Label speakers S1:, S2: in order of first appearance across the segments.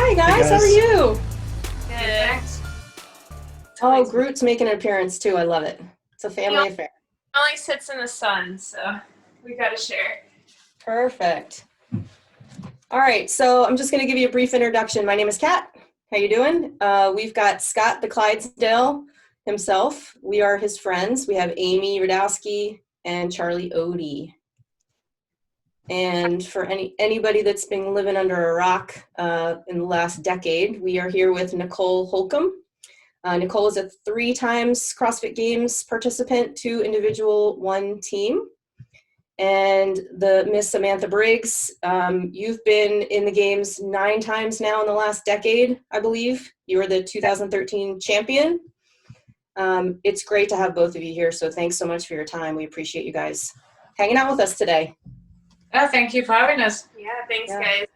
S1: Hi
S2: Hey
S1: guys, how are
S2: guys.
S1: you?
S3: Good.
S1: Oh, Groot's making an appearance too. I love it. It's a
S3: He
S1: family affair.
S3: only sits in the sun, so we gotta share.
S1: Perfect. All right, so I'm just going to give you a brief introduction. My name is Kat. How you doing? We've got Scott the Clydesdale himself. We are his friends. We have Amy Radowski and Charlie Odie. And for anybody that's been living under a rock in the last decade, we are here with Nicole Holcomb. Nicole is a 3 times CrossFit Games participant, 2 individual, 1 team. And the Miss Samantha Briggs, you've been in the games 9 times now in the last decade, I believe. You were the 2013 champion. It's great to have both of you here, so thanks so much for your time. We appreciate you guys hanging out with us today.
S4: Oh, thank you for having us.
S3: Yeah, thanks guys.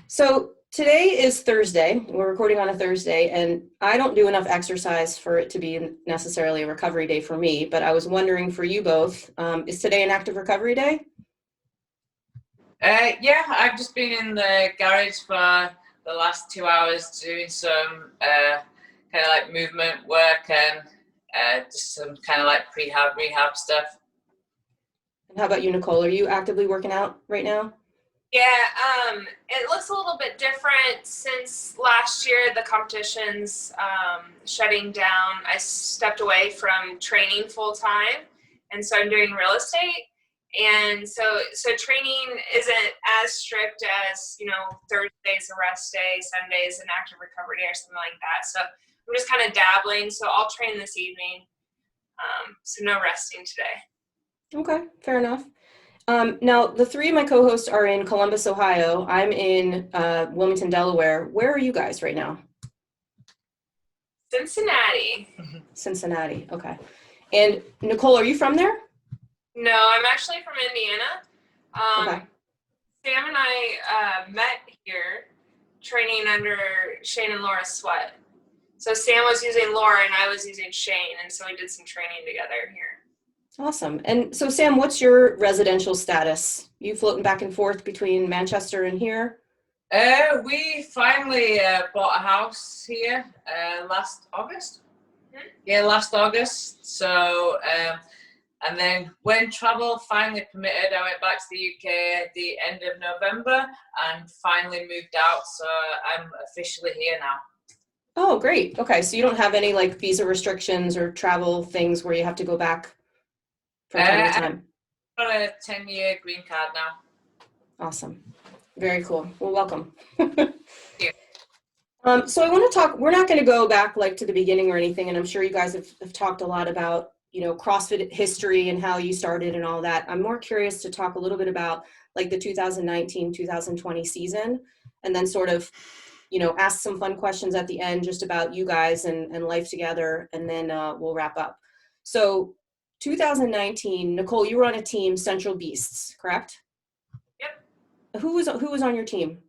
S1: So today is Thursday. We're recording on a Thursday, and I don't do enough exercise for it to be necessarily a recovery day for me, but I was wondering for you both, is today an active recovery day?
S4: Yeah, I've just been in the garage for the last 2 hours doing some kind of like movement work and just some kind of like rehab stuff.
S1: And how about you, Nicole? Are you actively working out right now?
S3: Yeah, it looks a little bit different since last year. The competition's shutting down. I stepped away from training full time, and so I'm doing real estate. And so training isn't as strict as, Thursday's a rest day, Sunday's an active recovery day or something like that. So I'm just kind of dabbling. So I'll train this evening. So no resting today.
S1: Okay, fair enough. Now, the 3 of my co-hosts are in Columbus, Ohio. I'm in Wilmington, Delaware. Where are you guys right now?
S3: Cincinnati.
S1: Cincinnati, okay. And Nicole, are you from there?
S3: No, I'm actually from Indiana.
S1: Okay.
S3: Sam and I met here training under Shane and Laura Sweat. So Sam was using Laura and I was using Shane, and so we did some training together here.
S1: Awesome. And so, Sam, what's your residential status? You floating back and forth between Manchester and here?
S4: We finally bought a house here last August. Yeah, last August. So, and then when travel finally permitted, I went back to the UK at the end of November and finally moved out. So I'm officially here now.
S1: Oh, great. Okay, so you don't have any like visa restrictions or travel things where you have to go back from time to time?
S4: I've got a 10-year green card now.
S1: Awesome. Very cool. Well, welcome.
S4: Yeah.
S1: So I want to talk, we're not going to go back like to the beginning or anything, and I'm sure you guys have talked a lot about, CrossFit history and how you started and all that. I'm more curious to talk a little bit about like the 2019-2020 season, and then sort of, ask some fun questions at the end just about you guys and life together, and then we'll wrap up. So 2019, Nicole, you were on a team, Central Beasts, correct?
S3: Yep.
S1: Who was on your team?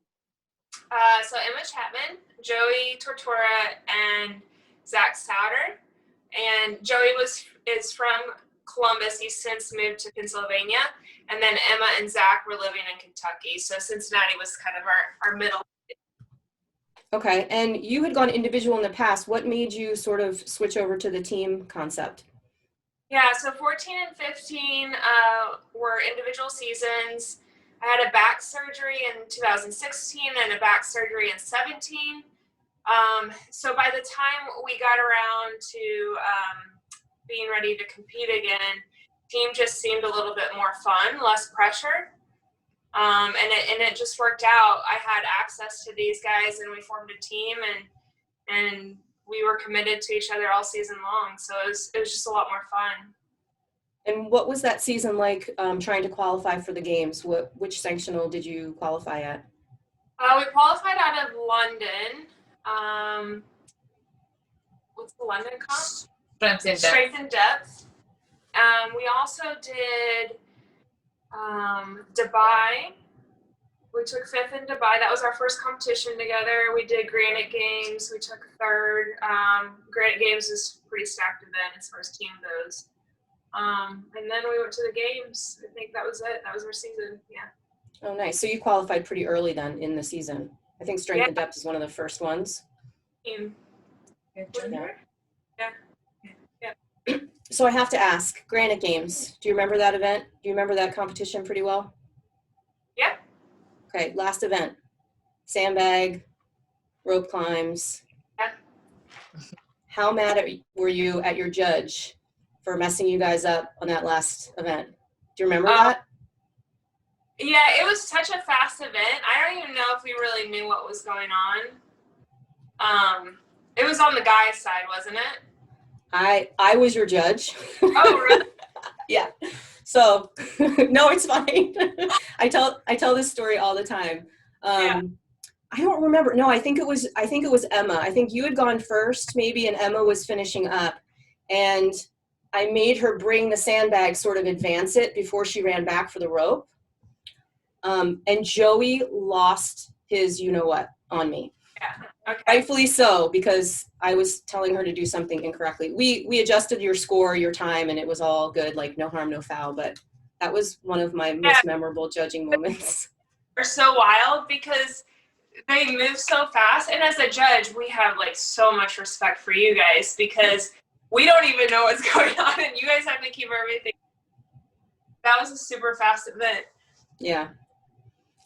S3: So Emma Chapman, Joey Tortora, and Zach Souter. And Joey is from Columbus. He's since moved to Pennsylvania. And then Emma and Zach were living in Kentucky. So Cincinnati was kind of our middle.
S1: Okay, and you had gone individual in the past. What made you sort of switch over to the team concept?
S3: Yeah, so 14 and 15 were individual seasons. I had a back surgery in 2016 and a back surgery in 17. So by the time we got around to being ready to compete again, team just seemed a little bit more fun, less pressure. And it just worked out. I had access to these guys and we formed a team and we were committed to each other all season long. So it was just a lot more fun.
S1: And what was that season like trying to qualify for the games? Which sectional did you qualify at?
S3: We qualified out of London. What's the London comp? Strength and depth. We also did Dubai. We took 5th in Dubai. That was our first competition together. We did Granite Games. We took 3rd. Granite Games is pretty stacked event as far as team goes. And then we went to the games. I think that was it. That was our season. Yeah.
S1: Oh, nice. So you qualified pretty early then in the season. I think strength and depth is one of the first ones.
S3: In
S1: Yeah.
S3: Yeah.
S1: So I have to ask, Granite Games, do you remember that event? Do you remember that competition pretty well?
S3: Yeah.
S1: Okay, last event, sandbag, rope climbs.
S3: Yeah.
S1: How mad were you at your judge for messing you guys up on that last event? Do you remember that?
S3: Yeah, it was such a fast event. I don't even know if we really knew what was going on. It was on the guys' side, wasn't it?
S1: I was your judge.
S3: Oh, really?
S1: Yeah. So no, it's fine. I tell this story all the time.
S3: Yeah.
S1: I don't remember. No, I think it was Emma. I think you had gone first maybe, and Emma was finishing up, and I made her bring the sandbag, sort of advance it before she ran back for the rope. And Joey lost his you-know-what on me.
S3: Yeah. Okay.
S1: Rightfully so, because I was telling her to do something incorrectly. We adjusted your score, your time, and it was all good, like no harm, no foul. But that was one of my most memorable judging moments.
S3: They're so wild because they move so fast. And as a judge, we have like so much respect for you guys because we don't even know what's going on, and you guys have to keep everything. That was a super fast event.
S1: Yeah.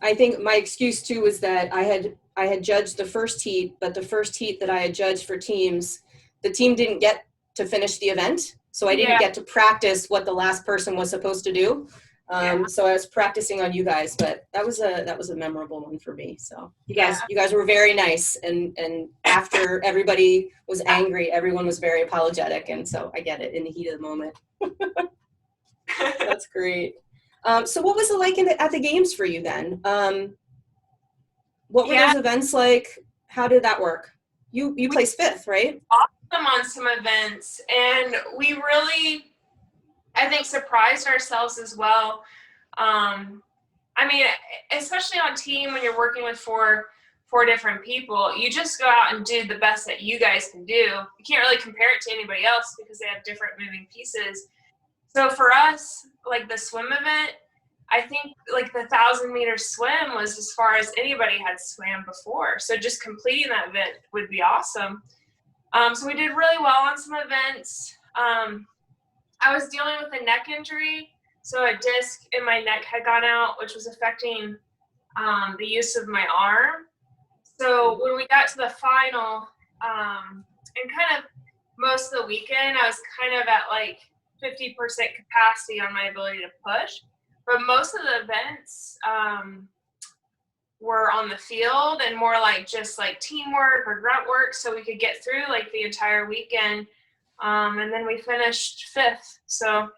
S1: I think my excuse too was that I had judged the first heat, but the first heat that I had judged for teams, the team didn't get to finish the event. So I didn't get to practice what the last person was supposed to do. So I was practicing on you guys, but that was a memorable one for me. So you guys were very nice. And after everybody was angry, everyone was very apologetic. And so I get it in the heat of the moment. That's great. So what was it like at the games for you then? What were those events like? How did that work? You placed fifth, right?
S3: Awesome on some events, and we really, I think, surprised ourselves as well. I mean, especially on team when you're working with four different people, you just go out and do the best that you guys can do. You can't really compare it to anybody else because they have different moving pieces. So for us, like the swim event, I think like the 1,000-meter swim was as far as anybody had swam before. So just completing that event would be awesome. So we did really well on some events. I was dealing with a neck injury. So a disc in my neck had gone out, which was affecting the use of my arm. So when we got to the final, and kind of most of the weekend, I was kind of at like 50% capacity on my ability to push. But most of the events were on the field and more like just like teamwork or grunt work, so we could get through like the entire weekend. And then we finished fifth. So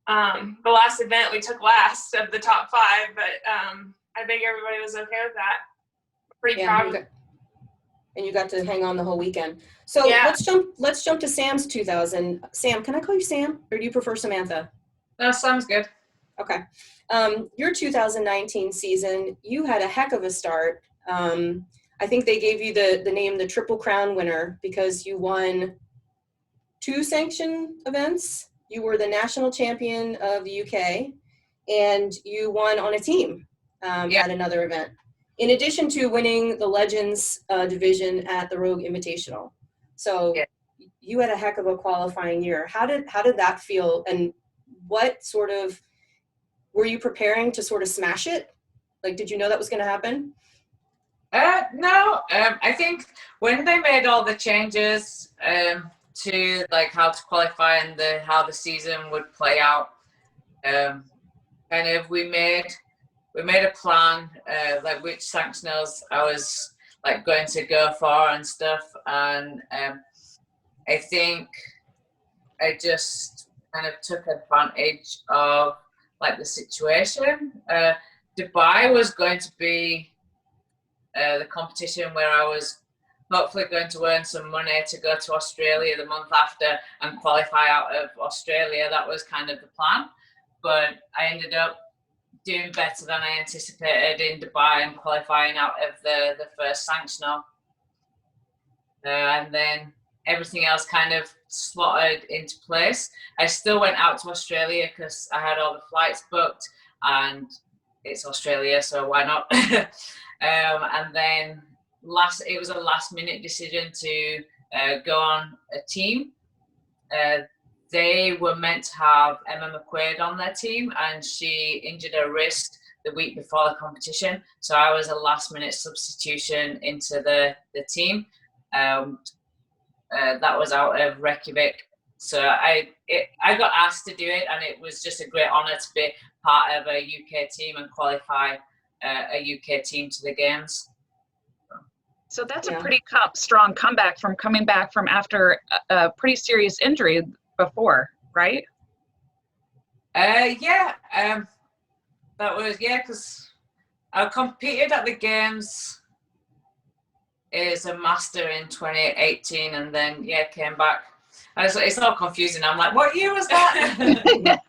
S3: the last event we took last of the top 5, but I think everybody was okay with that. Pretty proud.
S1: And you got to hang on the whole weekend. So let's jump to Sam's 2000. Sam, can I call you Sam, or do you prefer Samantha?
S4: No, Sam's good.
S1: Okay. Your 2019 season, you had a heck of a start. I think they gave you the name the Triple Crown winner because you won 2 sanction events. You were the national champion of the UK, and you won on a team at another event, in addition to winning the Legends division at the Rogue Invitational. So you had a heck of a qualifying year. How did that feel, and what sort of were you preparing to sort of smash it? Like, did you know that was going to happen?
S4: No. I think when they made all the changes to like how to qualify and how the season would play out, kind of we made a plan, like which sanctionals I was like going to go for and stuff, and I think I just kind of took advantage of like the situation. Dubai was going to be the competition where I was hopefully going to earn some money to go to Australia the month after and qualify out of Australia. That was kind of the plan, but I ended up doing better than I anticipated in Dubai and qualifying out of the first sanctional. And then everything else kind of slotted into place. I still went out to Australia because I had all the flights booked and it's Australia, so why not? And then it was a last minute decision to go on a team. They were meant to have Emma McQuaid on their team, and she injured her wrist the week before the competition. So I was a last minute substitution into the team. That was out of Reykjavik. So I got asked to do it, and it was just a great honour to be part of a UK team and qualify a UK team to the games.
S2: So that's a pretty strong comeback from coming back from after a pretty serious injury before, right?
S4: That was, because I competed at the games as a master in 2018, and then came back. It's all confusing. I'm like, what year was that?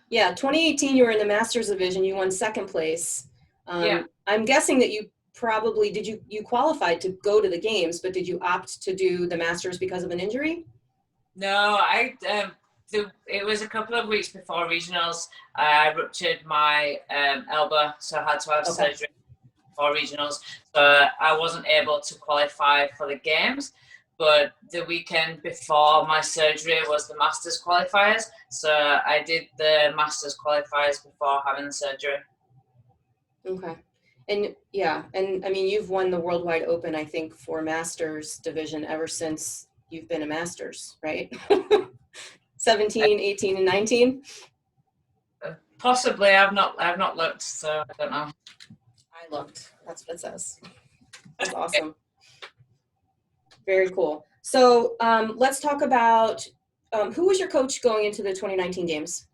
S1: Yeah, 2018 you were in the Masters division, you won second place. I'm guessing that you probably you qualified to go to the games, but did you opt to do the Masters because of an injury?
S4: No, it was a couple of weeks before regionals. I ruptured my elbow, so I had to have surgery for regionals. So I wasn't able to qualify for the games, but the weekend before my surgery was the Masters qualifiers. So I did the Masters qualifiers before having the surgery.
S1: Okay. And I mean, you've won the Worldwide Open, I think, for Masters division ever since you've been a Masters, right? 17, 18, and 19?
S4: Possibly. I've not looked, so I don't know.
S1: I looked. That's what it says. That's awesome. Very cool. So let's talk about who was your coach going into the 2019 games?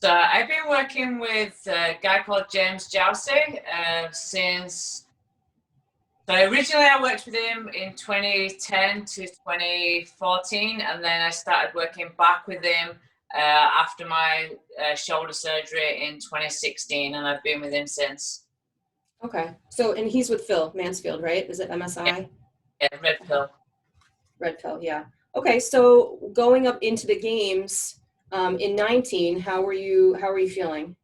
S4: So I've been working with a guy called James Jousey since. So originally I worked with him in 2010 to 2014, and then I started working back with him after my shoulder surgery in 2016, and I've been with him since.
S1: Okay. So, and he's with Phil Mansfield, right? Is it MSI?
S4: Yeah, Red Pill.
S1: Red Pill, yeah. Okay, so going up into the games in 19, how were you feeling?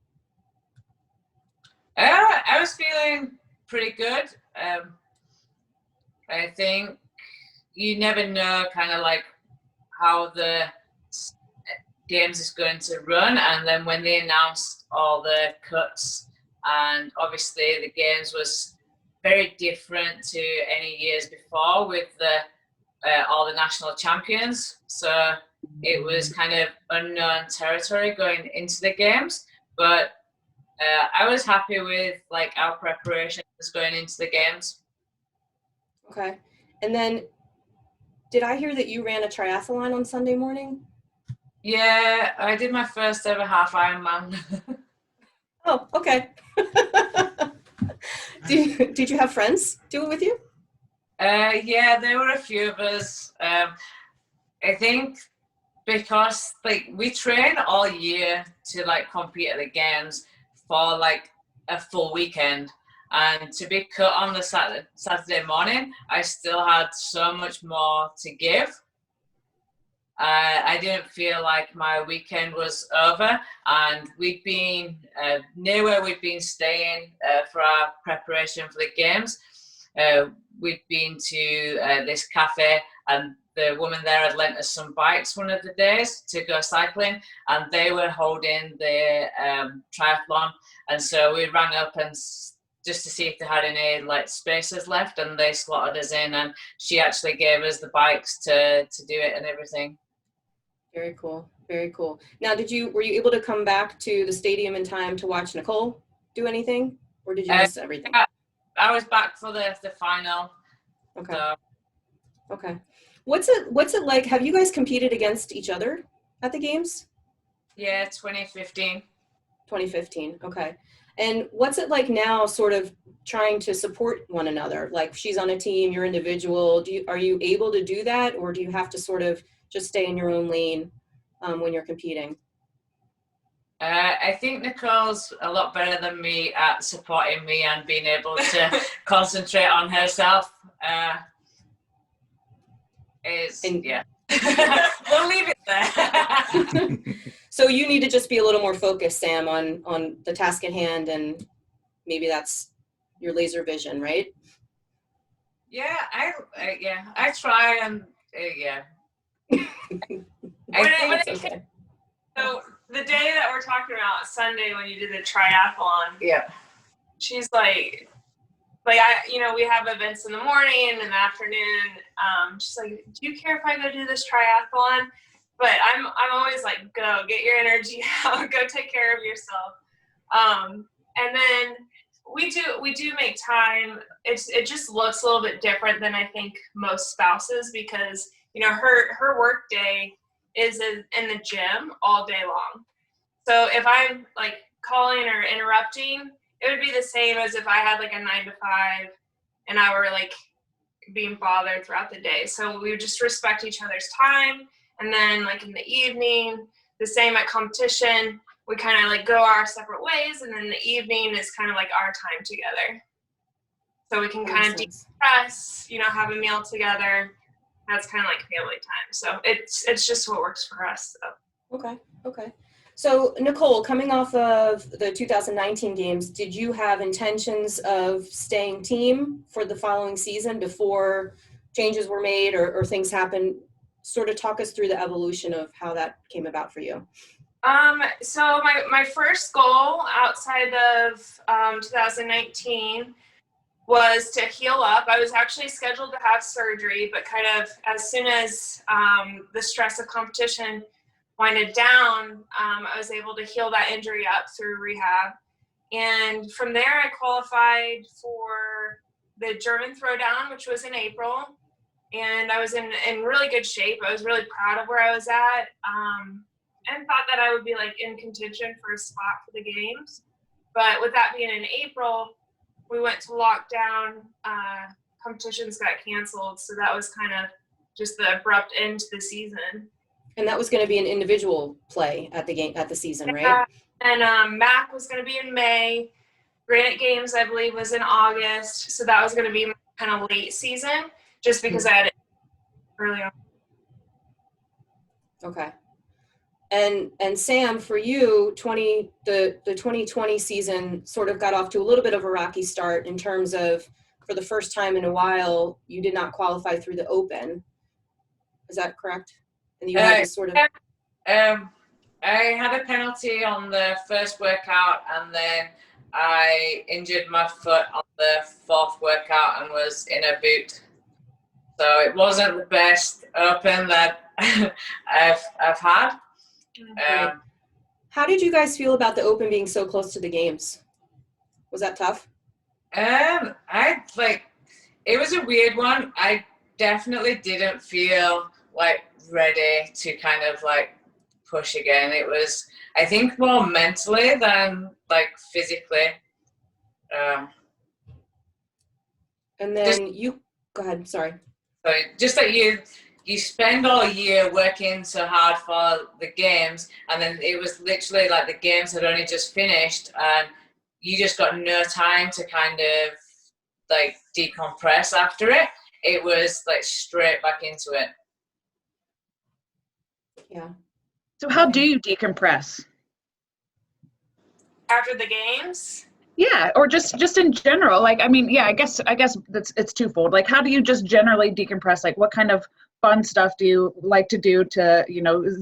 S4: I was feeling pretty good. I think you never know kind of like how the games is going to run, and then when they announced all the cuts, and obviously the games was very different to any years before with all the national champions, so it was kind of unknown territory going into the games, but I was happy with like our preparations going into the games.
S1: Okay. And then did I hear that you ran a triathlon on Sunday morning?
S4: Yeah, I did my first ever half Ironman.
S1: Oh, okay. Did you have friends do it with you?
S4: Yeah, there were a few of us. I think because like we train all year to like compete at the games for like a full weekend, and to be cut on the Saturday morning, I still had so much more to give. I didn't feel like my weekend was over, and we'd been near where we'd been staying for our preparation for the games. We'd been to this cafe, and the woman there had lent us some bikes one of the days to go cycling, and they were holding the triathlon, and so we rang up and just to see if they had any like spaces left, and they slotted us in, and she actually gave us the bikes to do it and everything.
S1: Very cool. Very cool. Now, were you able to come back to the stadium in time to watch Nicole do anything, or did you miss everything?
S4: I was back for the final.
S1: Okay.
S4: So.
S1: Okay. What's it like? Have you guys competed against each other at the games?
S4: Yeah, 2015.
S1: 2015. Okay. And what's it like now, sort of trying to support one another? Like she's on a team, you're individual. Are you able to do that, or do you have to sort of just stay in your own lane when you're competing?
S4: I think Nicole's a lot better than me at supporting me and being able to concentrate on herself. Yeah. We'll leave it there.
S1: So you need to just be a little more focused, Sam, on the task at hand, and maybe that's your laser vision, right?
S4: Yeah, I try and yeah.
S1: Okay.
S3: So the day that we're talking about, Sunday, when you did the triathlon,
S4: Yeah.
S3: she's like we have events in the morning and the afternoon. She's like, do you care if I go do this triathlon? But I'm always like, go get your energy out, go take care of yourself. And then we do make time. It just looks a little bit different than I think most spouses, because her work day is in the gym all day long. So if I'm like calling or interrupting, it would be the same as if I had like a 9 to 5 and I were like being bothered throughout the day. So we would just respect each other's time. And then like in the evening, the same at competition, we kind of like go our separate ways. And then the evening is kind of like our time together. So we can kind of decompress, have a meal together. That's kind of like family time. So it's just what works for us. So.
S1: Okay. So Nicole, coming off of the 2019 games, did you have intentions of staying team for the following season before changes were made or things happened? Sort of talk us through the evolution of how that came about for you.
S3: So my first goal outside of 2019 was to heal up. I was actually scheduled to have surgery, but kind of as soon as the stress of competition winded down, I was able to heal that injury up through rehab. And from there, I qualified for the German Throwdown, which was in April. And I was in really good shape. I was really proud of where I was at, and thought that I would be like in contention for a spot for the games. But with that being in April, we went to lockdown. Competitions got canceled. So that was kind of just the abrupt end to the season.
S1: And that was going to be an individual play at the season, right?
S3: And MAC was going to be in May. Granite Games, I believe, was in August. So that was going to be kind of late season, just because I had it early on.
S1: Okay. And Sam, for you, the 2020 season sort of got off to a little bit of a rocky start in terms of, for the first time in a while, you did not qualify through the Open. Is that correct? And you had to sort of.
S4: I had a penalty on the first workout, and then I injured my foot on the fourth workout and was in a boot. So it wasn't the best Open that I've had.
S1: How did you guys feel about the Open being so close to the games? Was that tough?
S4: It was a weird one. I definitely didn't feel like ready to kind of like push again. It was, I think, more mentally than like physically.
S1: And then go ahead, sorry.
S4: So just that you spend all year working so hard for the games, and then it was literally like the games had only just finished and you just got no time to kind of like decompress after it. It was like straight back into it.
S1: Yeah.
S2: So how do you decompress?
S3: After the games?
S2: Yeah, or just in general. Like, I mean, yeah, I guess it's twofold. Like, how do you just generally decompress? Like, what kind of fun stuff do you like to do to,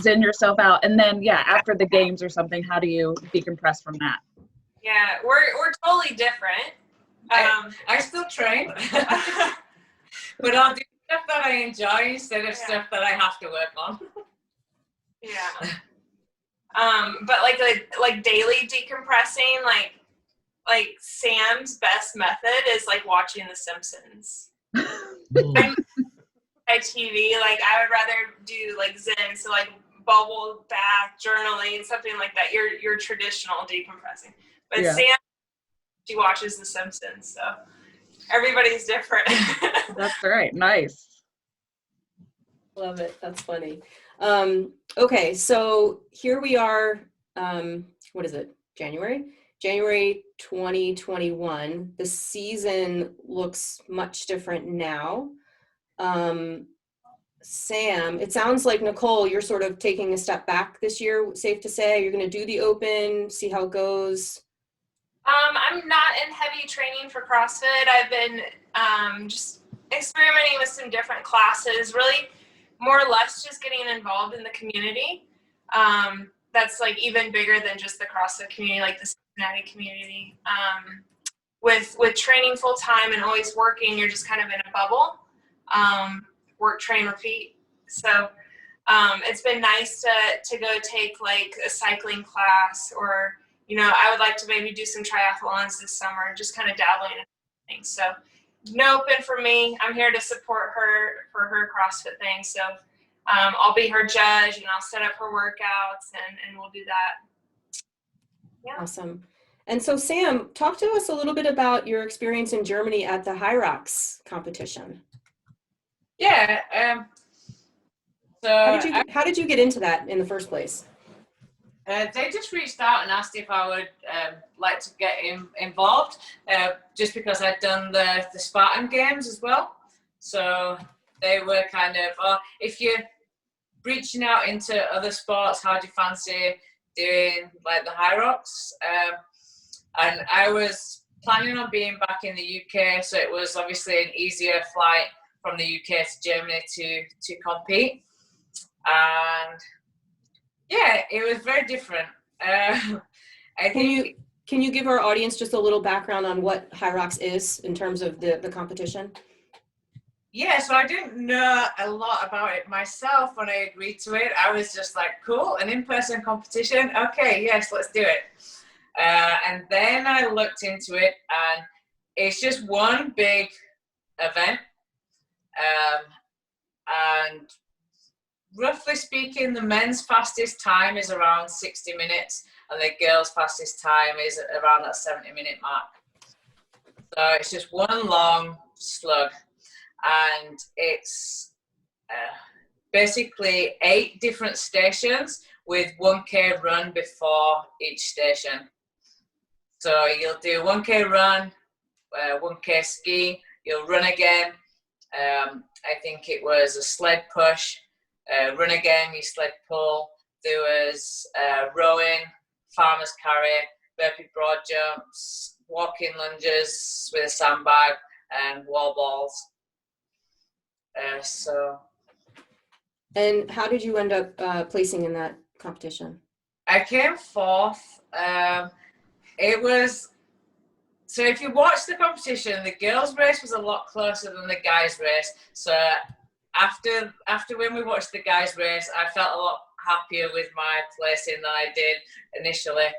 S2: zen yourself out? And then, yeah, after the games or something, how do you decompress from that?
S3: Yeah, we're totally different.
S4: I still train, but I'll do stuff that I enjoy instead of stuff that I have to work on.
S3: Yeah. But like daily decompressing, like Sam's best method is like watching The Simpsons. My TV, like I would rather do like Zen, so like bubble bath, journaling, something like that. Your traditional decompressing. But Sam, she watches The Simpsons, so everybody's different.
S2: That's right. Nice.
S1: Love it. That's funny. Okay, so here we are. What is it? January 2021. The season looks much different now. Sam, it sounds like, Nicole, you're sort of taking a step back this year, safe to say. You're going to do the Open, see how it goes.
S3: I'm not in heavy training for CrossFit. I've been just experimenting with some different classes, really more or less just getting involved in the community. That's like even bigger than just the CrossFit community, like the Cincinnati community. With training full time and always working, you're just kind of in a bubble. Work, train, repeat. So it's been nice to go take like a cycling class, or I would like to maybe do some triathlons this summer, just kind of dabbling in things. So no open for me. I'm here to support her for her CrossFit thing. So I'll be her judge and I'll set up her workouts and we'll do that. Yeah.
S1: Awesome. And so Sam, talk to us a little bit about your experience in Germany at the High Rocks competition.
S4: Yeah.
S1: How did you get into that in the first place?
S4: They just reached out and asked if I would like to get involved, just because I'd done the Spartan Games as well. So they were kind of, if you're reaching out into other sports, how do you fancy doing like the High Rocks? And I was planning on being back in the UK, so it was obviously an easier flight from the UK to Germany to compete. And yeah, it was very different.
S1: Can you give our audience just a little background on what High Rocks is in terms of the competition?
S4: Yeah, so I didn't know a lot about it myself when I agreed to it. I was just like, cool, an in-person competition. Okay, yes, let's do it. And then I looked into it, and it's just one big event. And roughly speaking, the men's fastest time is around 60 minutes, and the girls' fastest time is around that 70-minute mark. So it's just one long slug, and it's basically 8 different stations with 1K run before each station. So you'll do 1K run, 1K ski, you'll run again. I think it was a sled push, run again, you sled pull. There was rowing, farmer's carry, burpee broad jumps, walking lunges with a sandbag, and wall balls. And
S1: how did you end up placing in that competition?
S4: I came 4th. So if you watch the competition, the girls' race was a lot closer than the guys' race. So after when we watched the guys' race, I felt a lot happier with my placing than I did initially.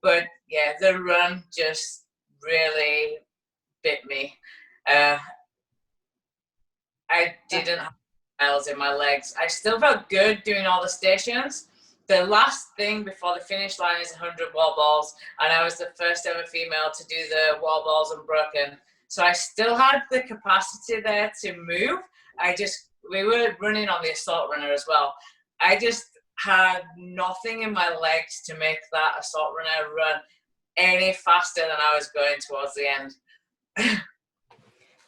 S4: But yeah, the run just really bit me. I didn't have miles in my legs. I still felt good doing all the stations. The last thing before the finish line is 100 wall balls, and I was the first ever female to do the wall balls unbroken. So I still had the capacity there to move. We were running on the assault runner as well. I just had nothing in my legs to make that assault runner run any faster than I was going towards the end.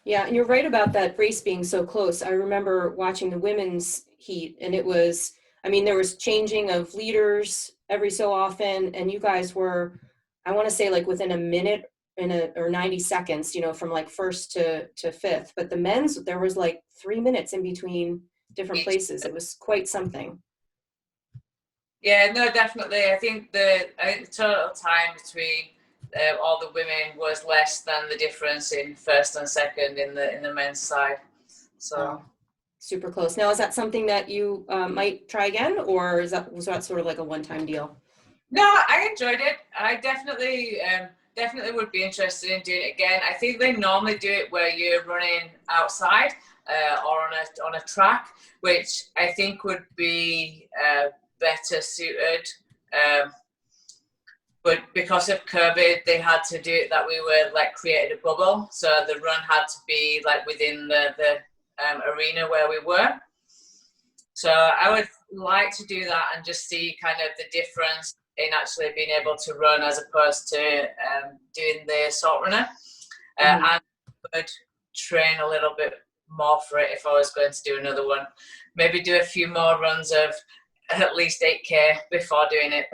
S1: Yeah, and you're right about that race being so close. I remember watching the women's heat, and there was changing of leaders every so often, and you guys were, I want to say, like within a minute or 90 seconds, from like first to fifth. But the men's, there was like 3 minutes in between different places. It was quite something.
S4: Yeah, no, definitely. I think the total time between all the women was less than the difference in first and second in the men's side. So
S1: super close. Now, is that something that you might try again, or was that sort of like a one-time deal?
S4: No, I enjoyed it. I definitely would be interested in doing it again. I think they normally do it where you're running outside or on a track, which I think would be better suited. But because of COVID, they had to do it that we were like created a bubble. So the run had to be like within the arena where we were. So I would like to do that and just see kind of the difference in actually being able to run as opposed to doing the assault runner. And I would train a little bit more for it if I was going to do another one. Maybe do a few more runs of at least 8K before doing it.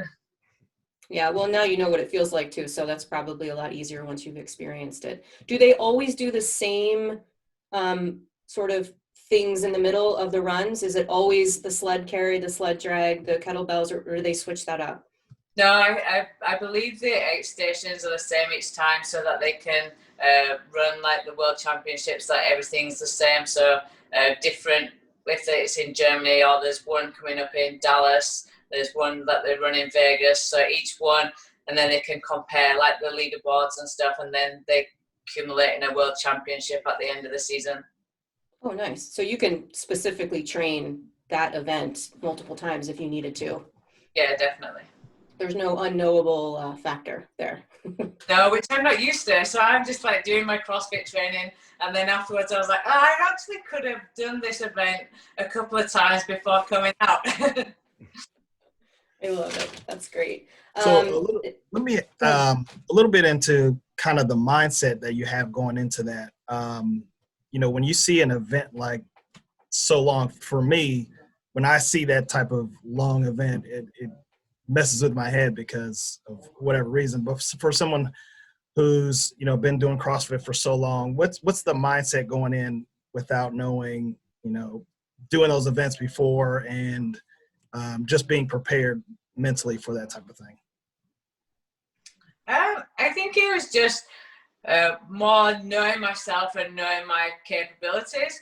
S1: Yeah, well, now you know what it feels like too, so that's probably a lot easier once you've experienced it. Do they always do the same sort of things in the middle of the runs? Is it always the sled carry, the sled drag, the kettlebells, or do they switch that up?
S4: No, I believe the aid stations are the same each time, so that they can run like the World Championships, that everything's the same. So different, if it's in Germany or there's one coming up in Dallas, there's one that they run in Vegas. So each one, and then they can compare like the leaderboards and stuff, and then they accumulate in a World Championship at the end of the season.
S1: Oh, nice. So you can specifically train that event multiple times if you needed to.
S4: Yeah, definitely.
S1: There's no unknowable factor there.
S4: No, which I'm not used to. So I'm just like doing my CrossFit training, and then afterwards I was like, oh, I actually could have done this event a couple of times before coming out.
S1: I love it. That's great.
S5: So let me a little bit into kind of the mindset that you have going into that. You know, when you see an event like so long, for me, when I see that type of long event, it messes with my head because of whatever reason. But for someone who's, you know, been doing CrossFit for so long, what's the mindset going in without knowing, you know, doing those events before and just being prepared mentally for that type of thing?
S4: I think it was just more knowing myself and knowing my capabilities.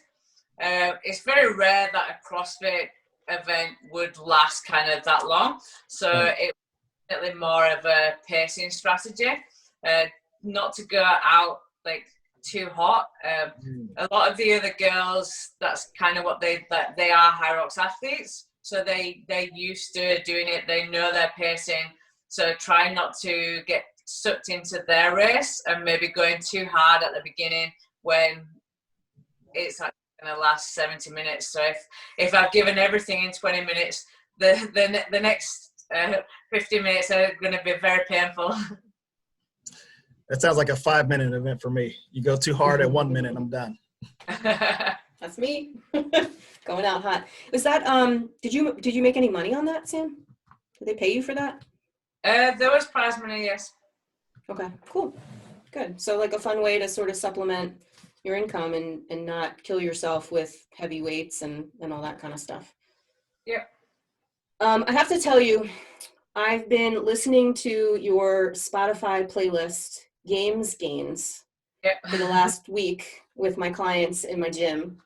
S4: It's very rare that a CrossFit event would last kind of that long. So it was definitely more of a pacing strategy, not to go out like too hot. A lot of the other girls, that's kind of what they are high rocks athletes. So they're used to doing it. They know their pacing. So try not to get sucked into their race and maybe going too hard at the beginning when it's like going to last 70 minutes. So if I've given everything in 20 minutes, the next 50 minutes are going to be very painful.
S5: That sounds like a 5-minute event for me. You go too hard at 1 minute and I'm done.
S1: That's me. Going out hot. Was that did you make any money on that, Sam? Did they pay you for that?
S4: There was prize money, yes.
S1: Okay, cool. Good. So like a fun way to sort of supplement your income and not kill yourself with heavy weights and all that kind of stuff.
S4: Yeah.
S1: I have to tell you, I've been listening to your Spotify playlist, Games Gains, for the last week with my clients in my gym.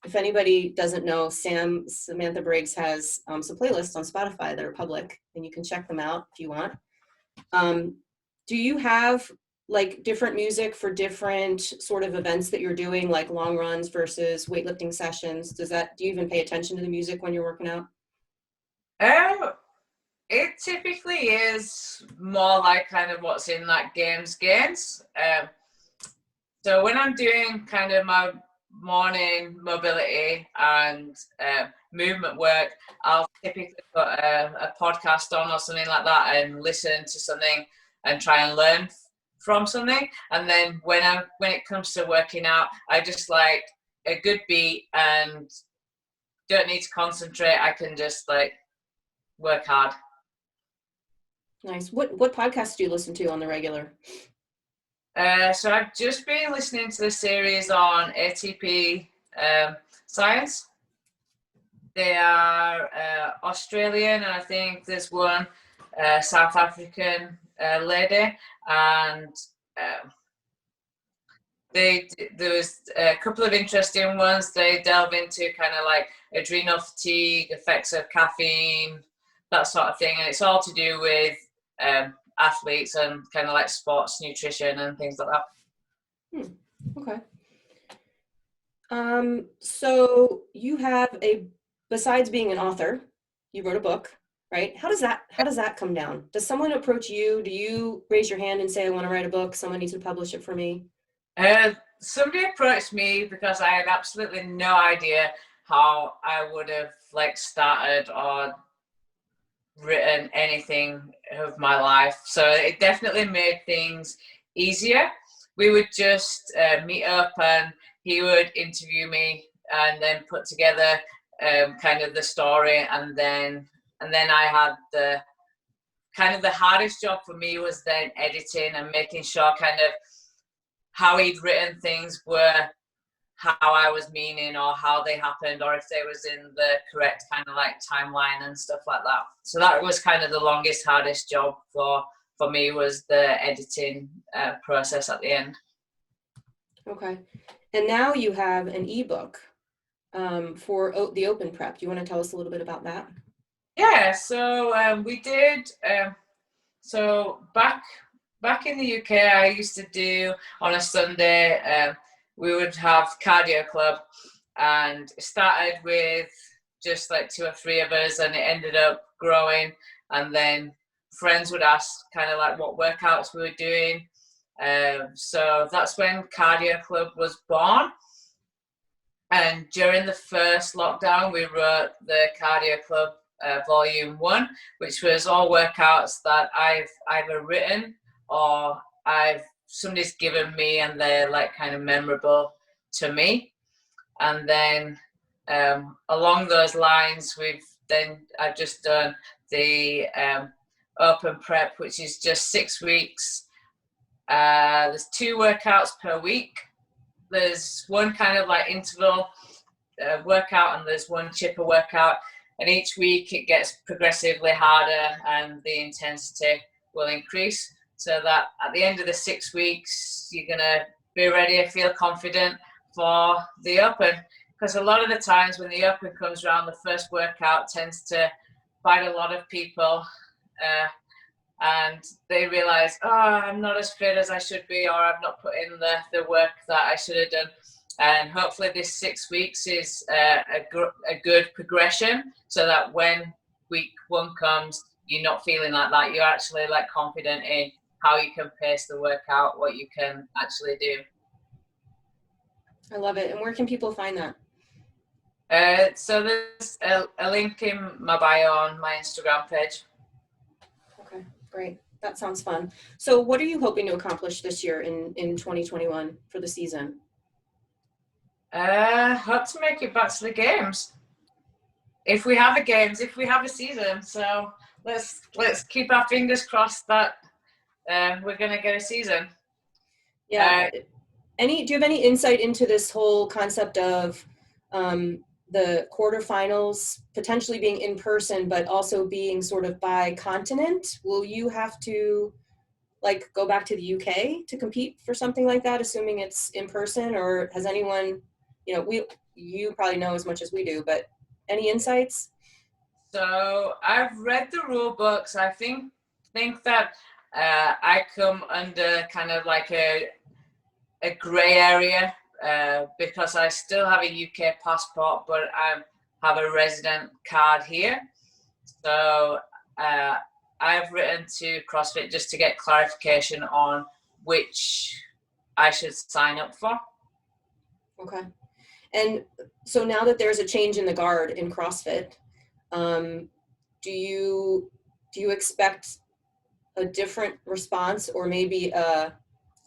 S1: If anybody doesn't know, Samantha Briggs has some playlists on Spotify that are public, and you can check them out if you want. Do you have like different music for different sort of events that you're doing, like long runs versus weightlifting sessions? Do you even pay attention to the music when you're working out?
S4: It typically is more like kind of what's in that games. So when I'm doing kind of my morning mobility and movement work, I'll typically put a podcast on or something like that and listen to something and try and learn from something. And then when it comes to working out, I just like a good beat and don't need to concentrate. I can just like work hard.
S1: Nice. What podcasts do you listen to on the regular?
S4: So I've just been listening to the series on ATP science. They are Australian, and I think there's one South African lady, and there was a couple of interesting ones. They delve into kind of like adrenal fatigue, effects of caffeine, that sort of thing, and it's all to do with athletes and kind of like sports nutrition and things like that.
S1: Okay. So you have besides being an author, you wrote a book, right? How does that come down? Does someone approach you? Do you raise your hand and say, I want to write a book, someone needs to publish it for me?
S4: Somebody approached me because I had absolutely no idea how I would have like started or written anything of my life. So it definitely made things easier. We would just meet up and he would interview me and then put together kind of the story, and then I had the kind of the hardest job for me was then editing and making sure kind of how he'd written things were how I was meaning, or how they happened, or if they was in the correct kind of like timeline and stuff like that. So that was kind of the longest, hardest job for me, was the editing process at the end.
S1: Okay. And now you have an ebook for the Open Prep. Do you want to tell us a little bit about that?
S4: Yeah, so we did. So back in the UK, I used to do on a Sunday. We would have cardio club, and it started with just like 2 or 3 of us, and it ended up growing. And then friends would ask kind of like what workouts we were doing. So that's when cardio club was born. And during the first lockdown, we wrote the cardio club volume 1, which was all workouts that I've either written or somebody's given me, and they're like kind of memorable to me. And then along those lines, I've just done the Open Prep, which is just 6 weeks. There's 2 workouts per week. There's one kind of like interval workout, and there's one chipper workout. And each week it gets progressively harder, and the intensity will increase, so that at the end of the 6 weeks, you're going to be ready to feel confident for the Open. Because a lot of the times when the Open comes around, the first workout tends to bite a lot of people, and they realize, oh, I'm not as fit as I should be, or I've not put in the work that I should have done. And hopefully this 6 weeks is a good progression, so that when week 1 comes, you're not feeling like that. You're actually like confident in how you can pace the workout, what you can actually do.
S1: I love it. And where can people find that?
S4: So there's a link in my bio on my Instagram page.
S1: Okay, great. That sounds fun. So what are you hoping to accomplish this year in 2021 for the season?
S4: Hope to make it back to the games. If we have a season. So let's keep our fingers crossed that we're gonna get a season.
S1: Yeah. Do you have any insight into this whole concept of the quarterfinals potentially being in person, but also being sort of by continent? Will you have to like go back to the UK to compete for something like that, assuming it's in person? Or has anyone, you probably know as much as we do, but any insights?
S4: So I've read the rule books. I think that I come under kind of like a grey area because I still have a UK passport, but I have a resident card here. So I've written to CrossFit just to get clarification on which I should sign up for.
S1: Okay. And so now that there's a change in the guard in CrossFit, do you expect a different response, or maybe a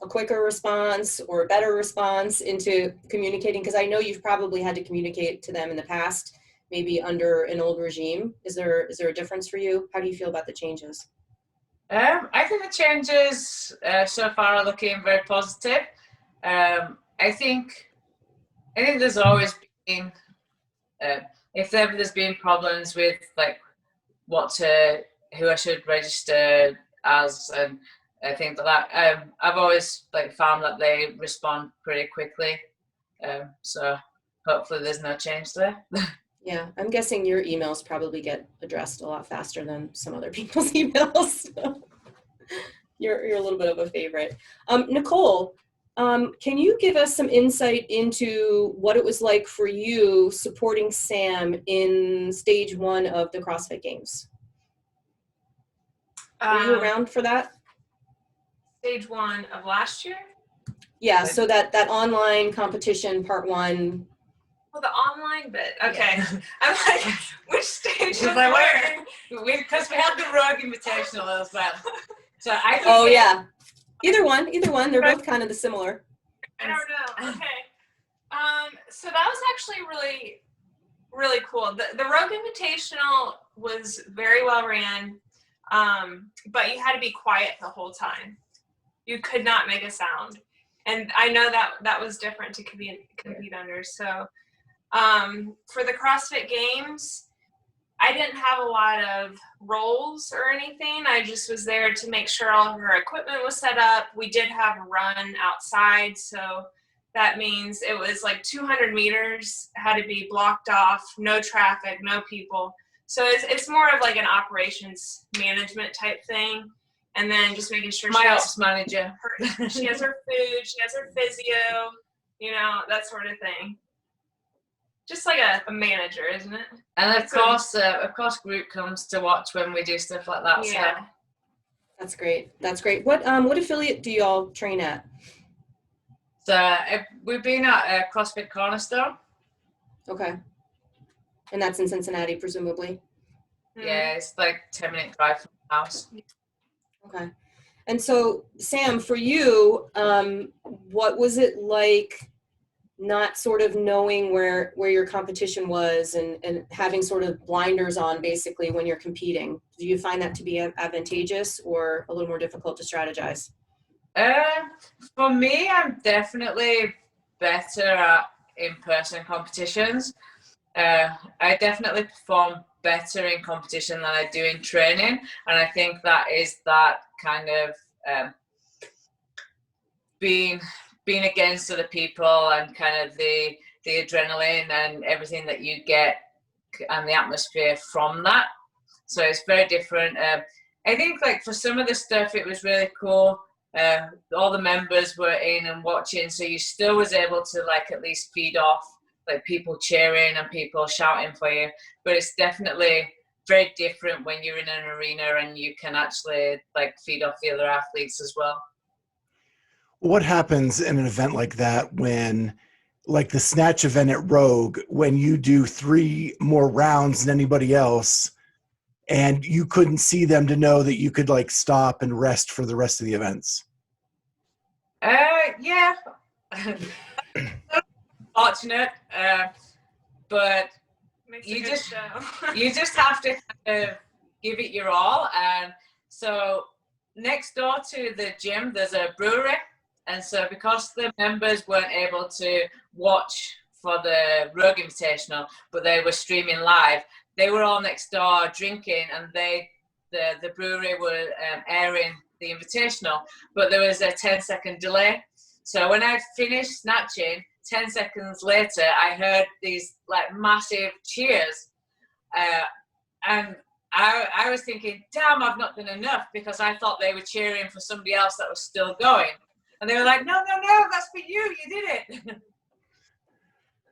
S1: quicker response or a better response into communicating? Because I know you've probably had to communicate to them in the past, maybe under an old regime. Is there a difference for you? How do you feel about the changes?
S4: I think the changes so far are looking very positive. I think there's always been, if there's been problems with like who I should register as, and I think that I've always like found that they respond pretty quickly. So hopefully there's no change there.
S1: Yeah, I'm guessing your emails probably get addressed a lot faster than some other people's emails. So you're a little bit of a favorite. Nicole, can you give us some insight into what it was like for you supporting Sam in stage 1 of the CrossFit Games? Were you around for that?
S3: Stage 1 of last year?
S1: Yeah, so that online competition, part 1.
S3: Oh, the online bit. Okay. Yeah. I'm like, which stage was
S4: like,
S3: where?
S4: Because we had the Rogue Invitational as well. So
S1: yeah. Either one. They're both kind of the similar.
S3: I don't know. Okay. So that was actually really, really cool. The Rogue Invitational was very well ran. But you had to be quiet the whole time. You could not make a sound. And I know that was different to compete under. So for the CrossFit Games, I didn't have a lot of roles or anything. I just was there to make sure all of our equipment was set up. We did have a run outside, so that means it was like 200 meters had to be blocked off, no traffic, no people. So it's more of like an operations management type thing. And then just making sure
S4: My ops manager.
S3: she has her food, she has her physio, that sort of thing. Just like a manager, isn't it?
S4: And of course, group comes to watch when we do stuff like that.
S3: Yeah.
S4: So.
S1: That's great. That's great. What affiliate do you all train at?
S4: So we've been at CrossFit Cornerstone.
S1: Okay. And that's in Cincinnati, presumably?
S4: Yeah, it's like 10-minute drive from the house.
S1: Okay. And so, Sam, for you, what was it like not sort of knowing where your competition was and having sort of blinders on basically when you're competing? Do you find that to be advantageous or a little more difficult to strategize?
S4: For me, I'm definitely better at in-person competitions. I definitely perform better in competition than I do in training, and I think that is that kind of being against other people and kind of the adrenaline and everything that you get and the atmosphere from that. So it's very different. I think like for some of the stuff it was really cool. All the members were in and watching, so you still was able to like at least feed off like people cheering and people shouting for you. But it's definitely very different when you're in an arena and you can actually like feed off the other athletes as well.
S6: What happens in an event like that when, like the snatch event at Rogue, when you do 3 more rounds than anybody else and you couldn't see them to know that you could like stop and rest for the rest of the events?
S4: Yeah. Fortunate, but you just have to kind of give it your all. And so next door to the gym, there's a brewery. And so because the members weren't able to watch for the Rogue Invitational, but they were streaming live, they were all next door drinking, and the brewery were airing the Invitational, but there was a 10-second delay. So when I finished snatching, 10 seconds later, I heard these like massive cheers. And I was thinking, damn, I've not done enough, because I thought they were cheering for somebody else that was still going. And they were like, no, that's for you. You did it.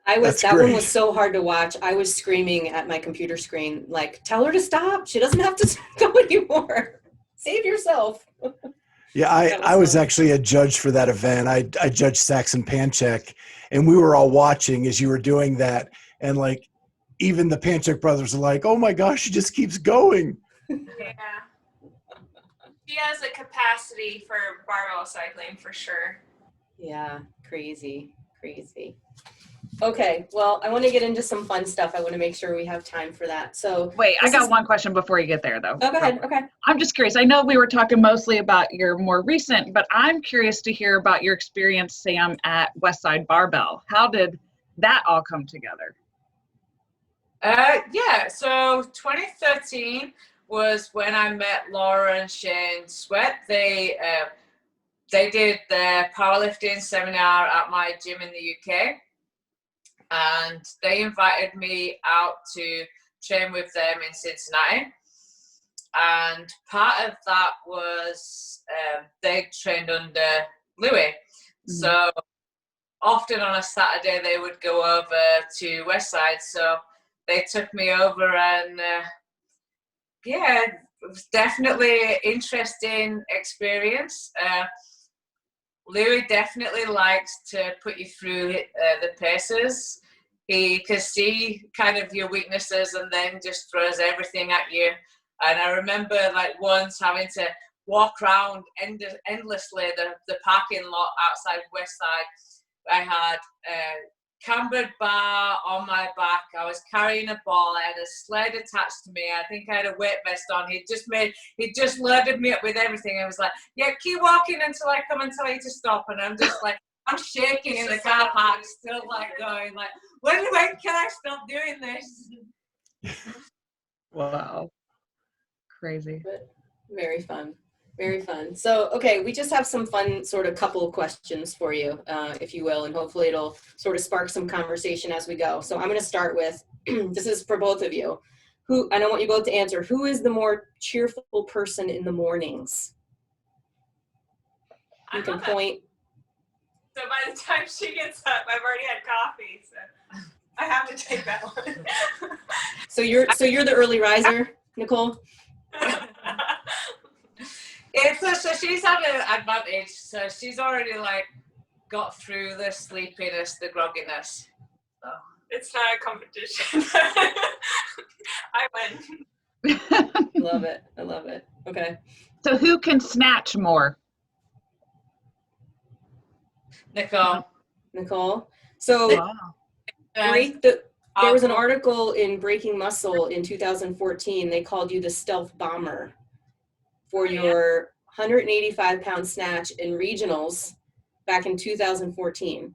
S1: That one was so hard to watch. I was screaming at my computer screen, like, tell her to stop. She doesn't have to go anymore. Save yourself.
S6: Yeah, I was actually a judge for that event. I judged Saxon Panchek, and we were all watching as you were doing that. And like, even the Panchek brothers are like, oh my gosh, she just keeps going.
S3: Yeah. She has a capacity for barbell cycling for sure.
S1: Yeah, crazy. Okay, well, I want to get into some fun stuff. I want to make sure we have time for that. So
S2: wait, I got one question before you get there, though.
S1: Oh, go ahead. Okay.
S2: I'm just curious. I know we were talking mostly about your more recent, but I'm curious to hear about your experience, Sam, at Westside Barbell. How did that all come together?
S4: Yeah, so 2013 was when I met Laura and Shane Sweat. They did the powerlifting seminar at my gym in the UK, and they invited me out to train with them in Cincinnati. And part of that was they trained under Louis. Mm-hmm. So often on a Saturday they would go over to Westside. So they took me over, and yeah, it was definitely an interesting experience. Louis definitely likes to put you through the paces. He can see kind of your weaknesses and then just throws everything at you. And I remember like once having to walk around endlessly the parking lot outside Westside. I had cambered bar on my back. I was carrying a ball. I had a sled attached to me. I think I had a weight vest on. He just loaded me up with everything. I was like, yeah, keep walking until I come and tell you to stop. And I'm just like, I'm shaking in the car park, still like going like, when can I stop doing this?
S2: Wow. Crazy.
S1: Very fun. Very fun. So, okay, we just have some fun sort of couple of questions for you, if you will, and hopefully it'll sort of spark some conversation as we go. So I'm going to start with, this is for both of you. I don't want you both to answer. Who is the more cheerful person in the mornings? You can point.
S3: So by the time she gets up, I've already had coffee, so I have to take that one.
S1: So you're the early riser, Nicole?
S4: So she's had an advantage. So she's already like got through the sleepiness, the grogginess. So.
S3: It's not a competition. I win.
S1: Love it. I love it. Okay.
S2: So who can snatch more?
S4: Nicole.
S1: So
S2: Wow.
S1: there was an article in Breaking Muscle in 2014. They called you the stealth bomber for your 185-pound snatch in regionals back in 2014.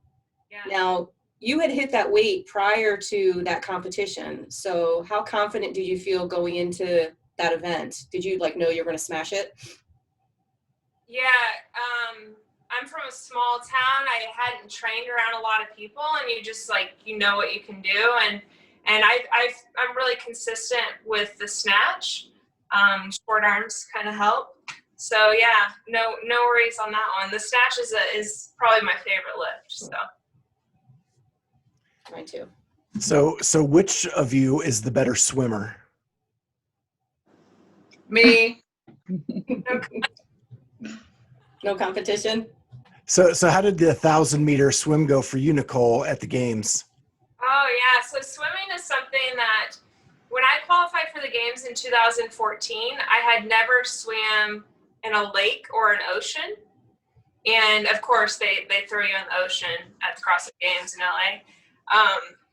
S3: Yeah.
S1: Now, you had hit that weight prior to that competition. So how confident did you feel going into that event? Did you know you're going to smash it?
S3: Yeah. I'm from a small town. I hadn't trained around a lot of people, and you just you know what you can do. And I'm really consistent with the snatch. Short arms kind of help. So yeah, no worries on that one. The snatch is probably my favorite lift. So.
S1: Mine too.
S6: So which of you is the better swimmer?
S4: Me.
S1: No competition?
S6: So how did the 1,000-meter swim go for you, Nicole, at the games?
S3: Oh yeah, so swimming is something that when I qualified for the games in 2014, I had never swam in a lake or an ocean. And of course they throw you in the ocean at the CrossFit Games in LA.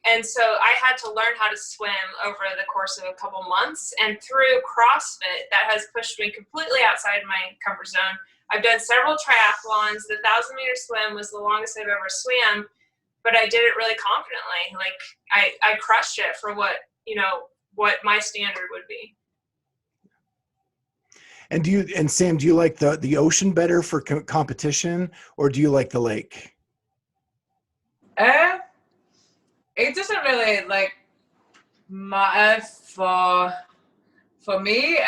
S3: And so I had to learn how to swim over the course of a couple months. And through CrossFit, that has pushed me completely outside my comfort zone. I've done several triathlons. The 1,000-meter swim was the longest I've ever swam, but I did it really confidently. I crushed it for what my standard would be.
S6: And Sam, do you like the ocean better for competition, or do you like the lake?
S4: It doesn't really matter for me.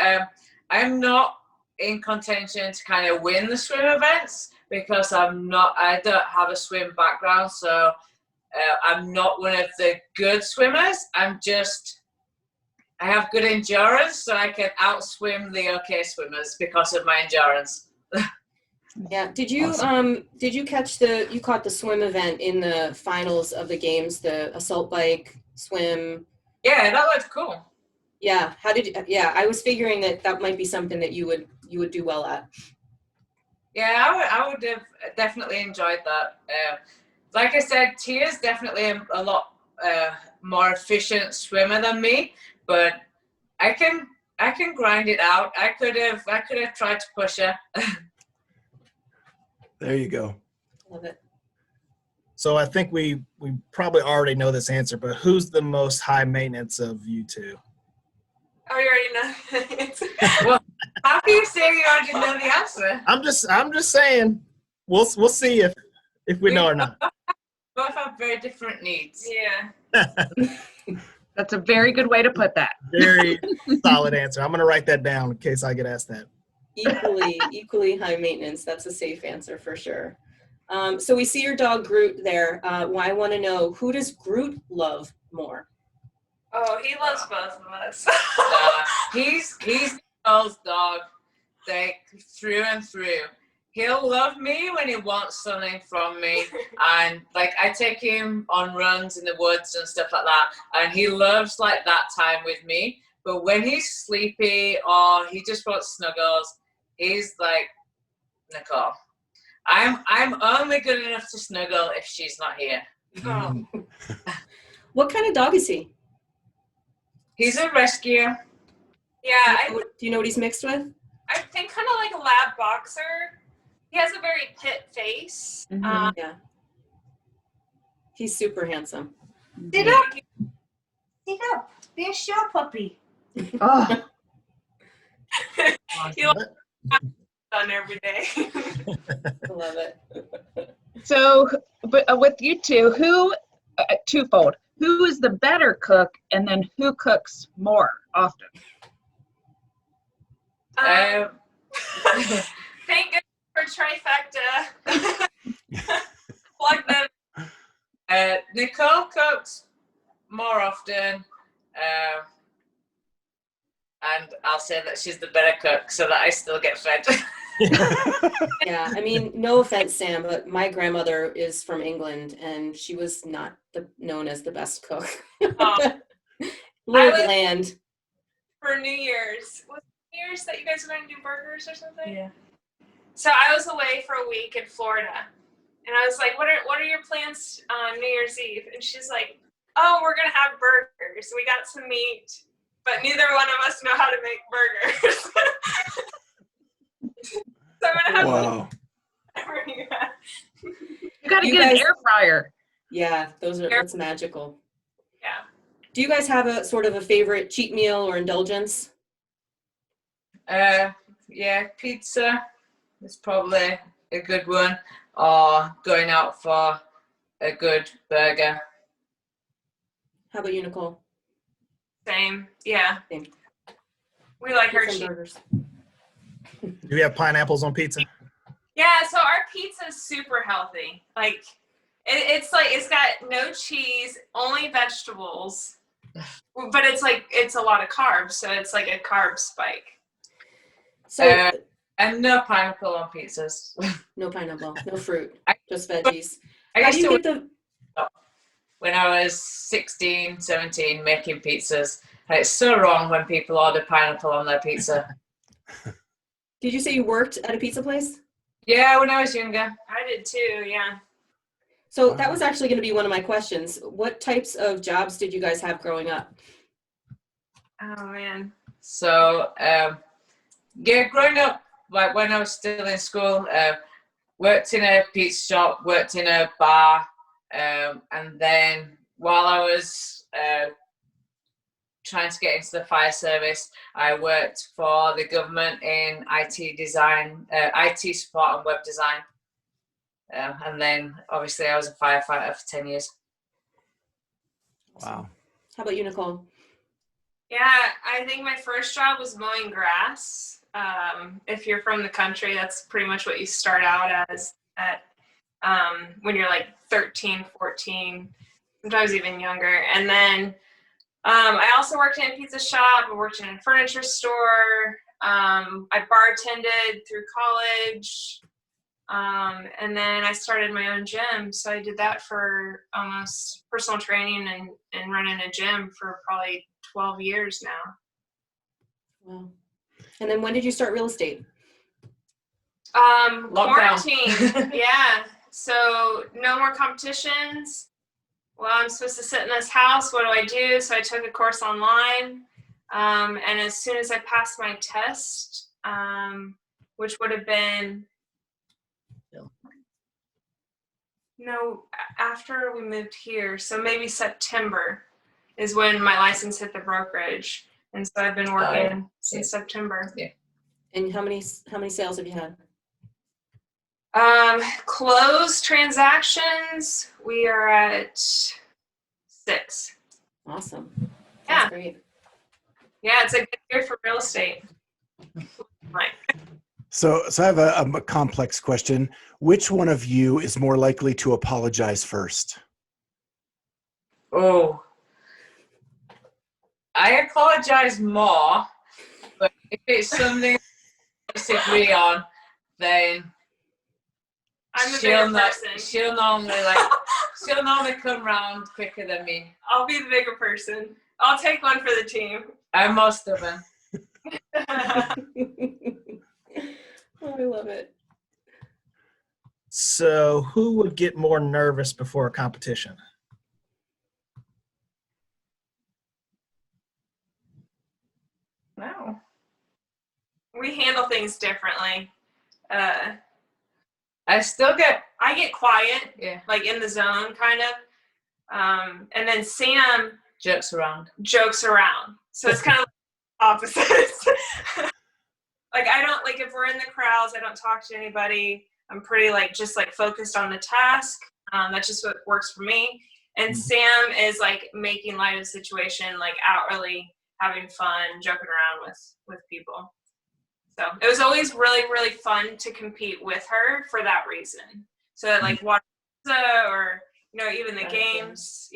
S4: I'm not in contention to kind of win the swim events because I don't have a swim background, so I'm not one of the good swimmers. I have good endurance, so I can outswim the okay swimmers because of my endurance.
S1: Yeah. Did you catch you caught the swim event in the finals of the games, the assault bike swim?
S4: Yeah, that looked cool.
S1: Yeah. I was figuring that might be something that you would do well at.
S4: Yeah, I would have definitely enjoyed that. Like I said, Tia's definitely a lot more efficient swimmer than me, but I can grind it out. I could have tried to push her.
S6: There you go.
S1: Love it.
S5: So I think we probably already know this answer, but who's the most high maintenance of you two?
S3: Oh, you already know the answer.
S4: Well, how can you say you already know the answer?
S5: I'm just saying. We'll see if we know or not.
S4: Both have very different needs.
S3: Yeah.
S2: That's a very good way to put that.
S5: Very solid answer. I'm going to write that down in case I get asked that.
S1: Equally high maintenance. That's a safe answer for sure. So we see your dog Groot there. I want to know, who does Groot love more?
S3: Oh, he loves both of us.
S4: He's Nicole's dog, through and through. He'll love me when he wants something from me, and I take him on runs in the woods and stuff like that, and he loves that time with me. But when he's sleepy or he just wants snuggles, he's like, Nicole, I'm only good enough to snuggle if she's not here.
S1: Oh. What kind of dog is he?
S4: He's a rescue.
S3: Yeah,
S1: Do you know what he's mixed with?
S3: I think kind of like a lab boxer. He has a very pit face.
S2: Mhm.
S1: Yeah. He's super handsome.
S7: Sit up. Sit up. Be a show puppy.
S2: Oh,
S3: He likes fun every day.
S1: I love it.
S2: so but with you two, who twofold? Who is the better cook, and then who cooks more often?
S3: Thank goodness for trifecta. Plug them.
S4: Nicole cooks more often, and I'll say that she's the better cook so that I still get fed.
S1: Yeah, I mean, no offense, Sam, but my grandmother is from England, and she was not known as the best cook.
S3: Oh.
S1: Little
S3: I was-
S1: bland.
S3: For New Year's. Was it New Year's that you guys were going to do burgers or something?
S7: Yeah.
S3: So I was away for a week in Florida. And I was like, what are your plans on New Year's Eve? And she's like, oh, we're going to have burgers. We got some meat, but neither one of us know how to make burgers. So I'm going to have
S6: Wow.
S2: You got to
S1: You
S2: get an
S1: guys-
S2: air fryer.
S1: Yeah, that's magical.
S3: Yeah.
S1: Do you guys have a sort of a favorite cheat meal or indulgence?
S4: Yeah, pizza is probably a good one, or going out for a good burger.
S1: How about you, Nicole?
S3: Same. Yeah.
S1: Same.
S3: We like
S1: Pizza and
S3: Hershey.
S1: burgers.
S5: Do you have pineapples on pizza?
S3: Yeah, so our pizza is super healthy. Like, it's got no cheese, only vegetables, but it's a lot of carbs, so it's like a carb spike.
S1: So
S4: And no pineapple on pizzas.
S1: no pineapple, no fruit,
S4: I-
S1: just veggies.
S4: I
S1: How
S4: used
S1: do you
S4: to
S1: get the?
S4: when I was 16, 17, making pizzas. And it's so wrong when people order pineapple on their pizza.
S1: Did you say you worked at a pizza place?
S4: Yeah, when I was younger.
S3: I did too, yeah.
S1: So that was actually going to be one of my questions. What types of jobs did you guys have growing up?
S3: Oh, man.
S4: So, yeah, growing up, like when I was still in school, worked in a pizza shop, worked in a bar, and then while I was trying to get into the fire service, I worked for the government in IT design, IT support and web design. And then obviously I was a firefighter for 10 years.
S6: Wow.
S1: How about you, Nicole?
S3: Yeah, I think my first job was mowing grass. If you're from the country, that's pretty much what you start out as at when you're like 13, 14, sometimes even younger. And then I also worked in a pizza shop. I worked in a furniture store. I bartended through college. And then I started my own gym. So I did that for almost personal training and running a gym for probably 12 years now.
S1: Wow. And then when did you start real estate?
S3: Quarantine. Yeah. So no more competitions. Well, I'm supposed to sit in this house. What do I do? So I took a course online. And as soon as I passed my test, which would have been, after we moved here. So maybe September is when my license hit the brokerage. And so I've been working since September.
S4: Yeah.
S1: And how many sales have you had?
S3: Closed transactions, we are at 6.
S1: Awesome.
S3: Yeah.
S1: That's great.
S3: Yeah, it's a good year for real estate.
S6: So I have a complex question. Which one of you is more likely to apologize first?
S4: Oh, I apologize more, but if it's something we disagree on, then
S3: I'm the bigger person.
S4: she'll normally come round quicker than me.
S3: I'll be the bigger person. I'll take one for the team.
S4: I'm more stubborn.
S1: Oh, I love it.
S5: So who would get more nervous before a competition?
S3: No. We handle things differently. I get quiet,
S4: Yeah.
S3: like in the zone, kind of. And then Sam
S4: Jokes around.
S3: So it's kind of opposites. Like I don't, like if we're in the crowds, I don't talk to anybody. I'm pretty like just like focused on the task. That's just what works for me. And Sam is like making light of the situation, like outwardly having fun, joking around with people. So it was always really, really fun to compete with her for that reason. So that like water or, you know, even the games,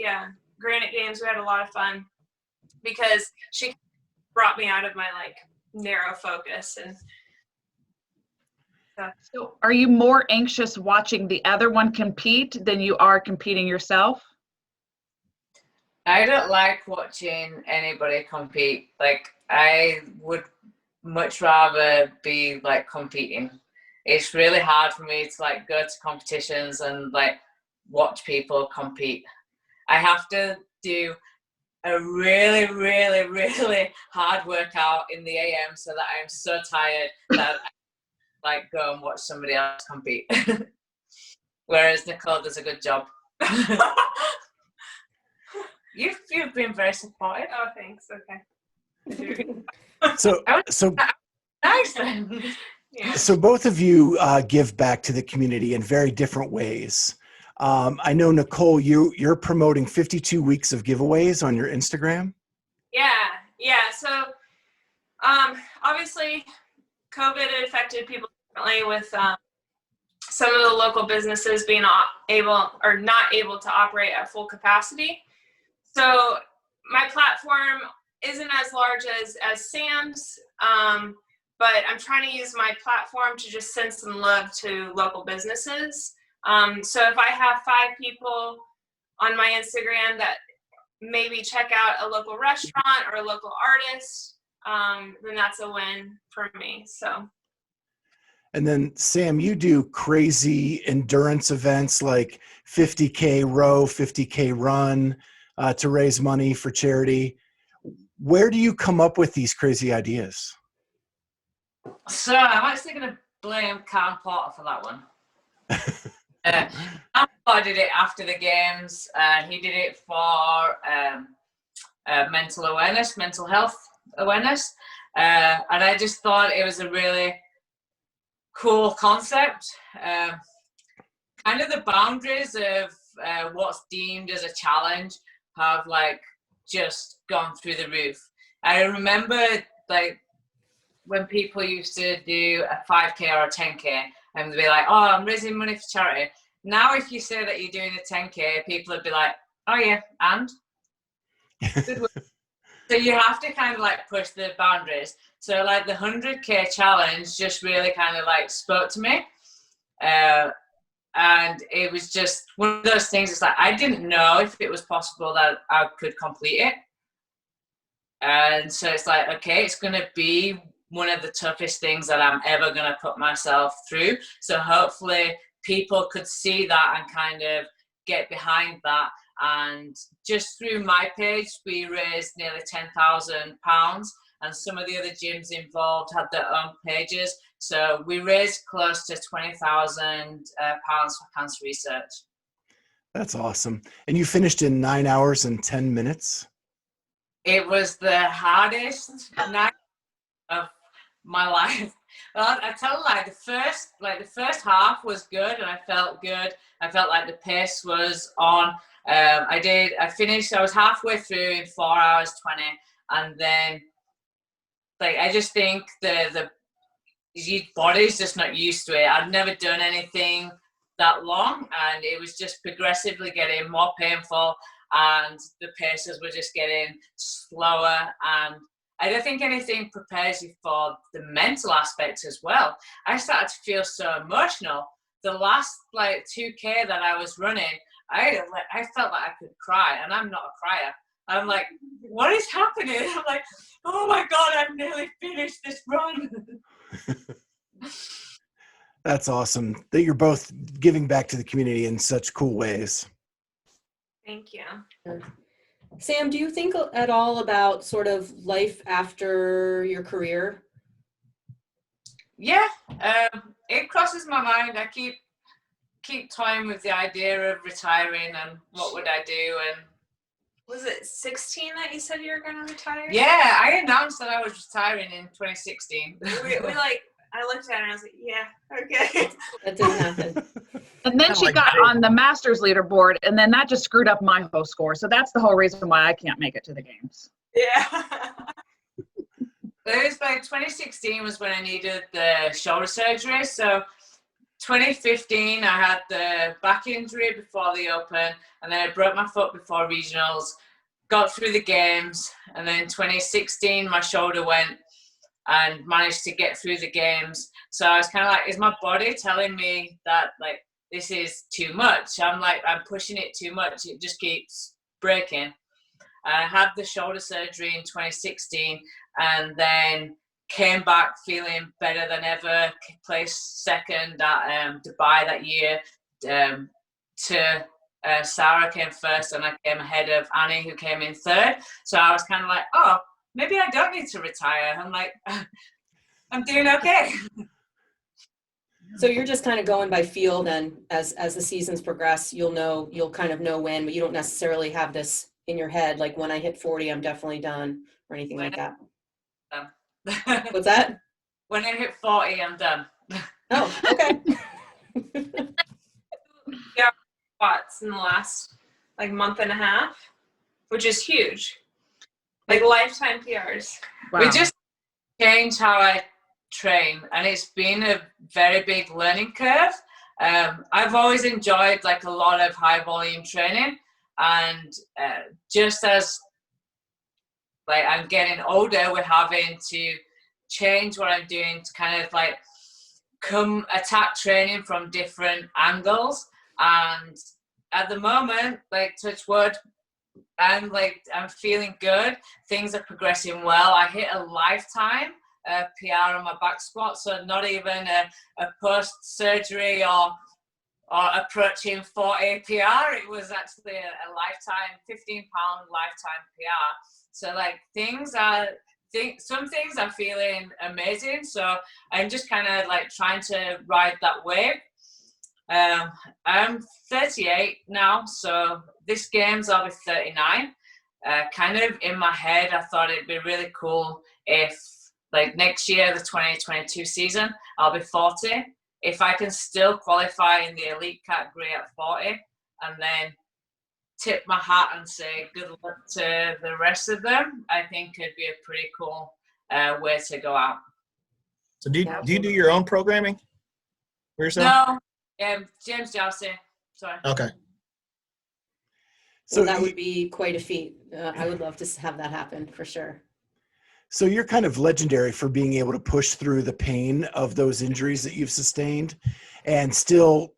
S3: Granite Games, we had a lot of fun because she brought me out of my like narrow focus. And
S2: So are you more anxious watching the other one compete than you are competing yourself?
S4: I don't like watching anybody compete. Like, I would much rather be like competing. It's really hard for me to like go to competitions and like watch people compete. I have to do a really, really, really hard workout in the AM so that I'm so tired that I like go and watch somebody else compete. Whereas Nicole does a good job. You've been very supportive.
S3: oh, thanks. Okay.
S6: So
S4: Nice then.
S3: Yeah.
S6: So both of you give back to the community in very different ways. I know, Nicole, you're promoting 52 weeks of giveaways on your Instagram.
S3: Yeah. So, obviously, COVID affected people differently with some of the local businesses being able or not able to operate at full capacity. So my platform isn't as large as Sam's, but I'm trying to use my platform to just send some love to local businesses. So if I have 5 people on my Instagram that maybe check out a local restaurant or a local artist, then that's a win for me. So.
S6: And then, Sam, you do crazy endurance events like 50K row, 50K run to raise money for charity. Where do you come up with these crazy ideas?
S4: So I'm actually going to blame Cam Porter for that one. Cam Porter did it after the games. He did it for mental health awareness. And I just thought it was a really cool concept. Kind of the boundaries of what's deemed as a challenge have like just gone through the roof. I remember like when people used to do a 5K or a 10K and they'd be like, oh, I'm raising money for charity. Now if you say that you're doing a 10K, people would be like, oh yeah, and? So you have to kind of like push the boundaries. So like the 100K challenge just really kind of like spoke to me. And it was just one of those things. It's like, I didn't know if it was possible that I could complete it. And so it's like, okay, it's going to be one of the toughest things that I'm ever going to put myself through. So hopefully people could see that and kind of get behind that. And just through my page, we raised nearly £10,000, and some of the other gyms involved had their own pages. So we raised close to £20,000 for cancer research.
S6: That's awesome. And you finished in 9 hours and 10 minutes?
S4: It was the hardest night of my life. Well, I tell you, like the first half was good, and I felt good. I felt like the pace was on. I finished. I was halfway through in 4 hours 20, and then like I just think your body's just not used to it. I'd never done anything that long, and it was just progressively getting more painful, and the paces were just getting slower. And I don't think anything prepares you for the mental aspects as well. I started to feel so emotional. The last like 2K that I was running, I felt like I could cry, and I'm not a crier. I'm like, what is happening? I'm like, oh my God, I've nearly finished this run.
S6: That's awesome that you're both giving back to the community in such cool ways.
S3: Thank you.
S1: Sam, do you think at all about sort of life after your career?
S4: Yeah, it crosses my mind. I keep toying with the idea of retiring and what would I do. And
S3: Was it 16 that you said you were going to retire?
S4: yeah, I announced that I was retiring in 2016.
S3: we like, I looked at it and I was like, yeah, okay.
S1: That didn't happen.
S2: And then
S5: Kinda
S2: she
S5: like
S2: got
S5: Jake.
S2: on the Masters leaderboard, and then that just screwed up my whole score. So that's the whole reason why I can't make it to the games.
S3: Yeah.
S4: It was like 2016 was when I needed the shoulder surgery. So 2015, I had the back injury before the Open, and then I broke my foot before regionals, got through the games, and then 2016, my shoulder went and managed to get through the games. So I was kind of like, is my body telling me that like this is too much? I'm pushing it too much. It just keeps breaking. I had the shoulder surgery in 2016 and then came back feeling better than ever, placed second at Dubai that year. Sarah came first and I came ahead of Annie, who came in third. So I was kind of like, oh, maybe I don't need to retire. I'm like, I'm doing okay.
S1: So you're just kind of going by feel then, as the seasons progress, you'll kind of know when, but you don't necessarily have this in your head, like when I hit 40, I'm definitely done or anything like that. What's that?
S4: When I hit 40, I'm done.
S1: Oh, okay.
S3: Yeah, watts in the last like month and a half, which is huge. Like lifetime PRs.
S2: Wow.
S4: We just changed how I train, and it's been a very big learning curve. I've always enjoyed like a lot of high volume training, and just as like I'm getting older, we're having to change what I'm doing to kind of like come attack training from different angles. And at the moment, like touch wood, I'm feeling good. Things are progressing well. I hit a lifetime PR on my back squat, so not even a post-surgery or approaching 40 PR. It was actually a lifetime, 15-pound lifetime PR. So like some things are feeling amazing. So I'm just kind of like trying to ride that wave. I'm 38 now, so this games I'll be 39. Kind of in my head, I thought it'd be really cool if like next year, the 2022 season, I'll be 40. If I can still qualify in the elite category at 40 and then tip my hat and say good luck to the rest of them, I think it'd be a pretty cool way to go out.
S5: So do you do your own programming for yourself?
S4: No, James Jousey. Sorry.
S5: Okay.
S1: So that would be quite a feat. I would love to have that happen for sure.
S6: So you're kind of legendary for being able to push through the pain of those injuries that you've sustained and still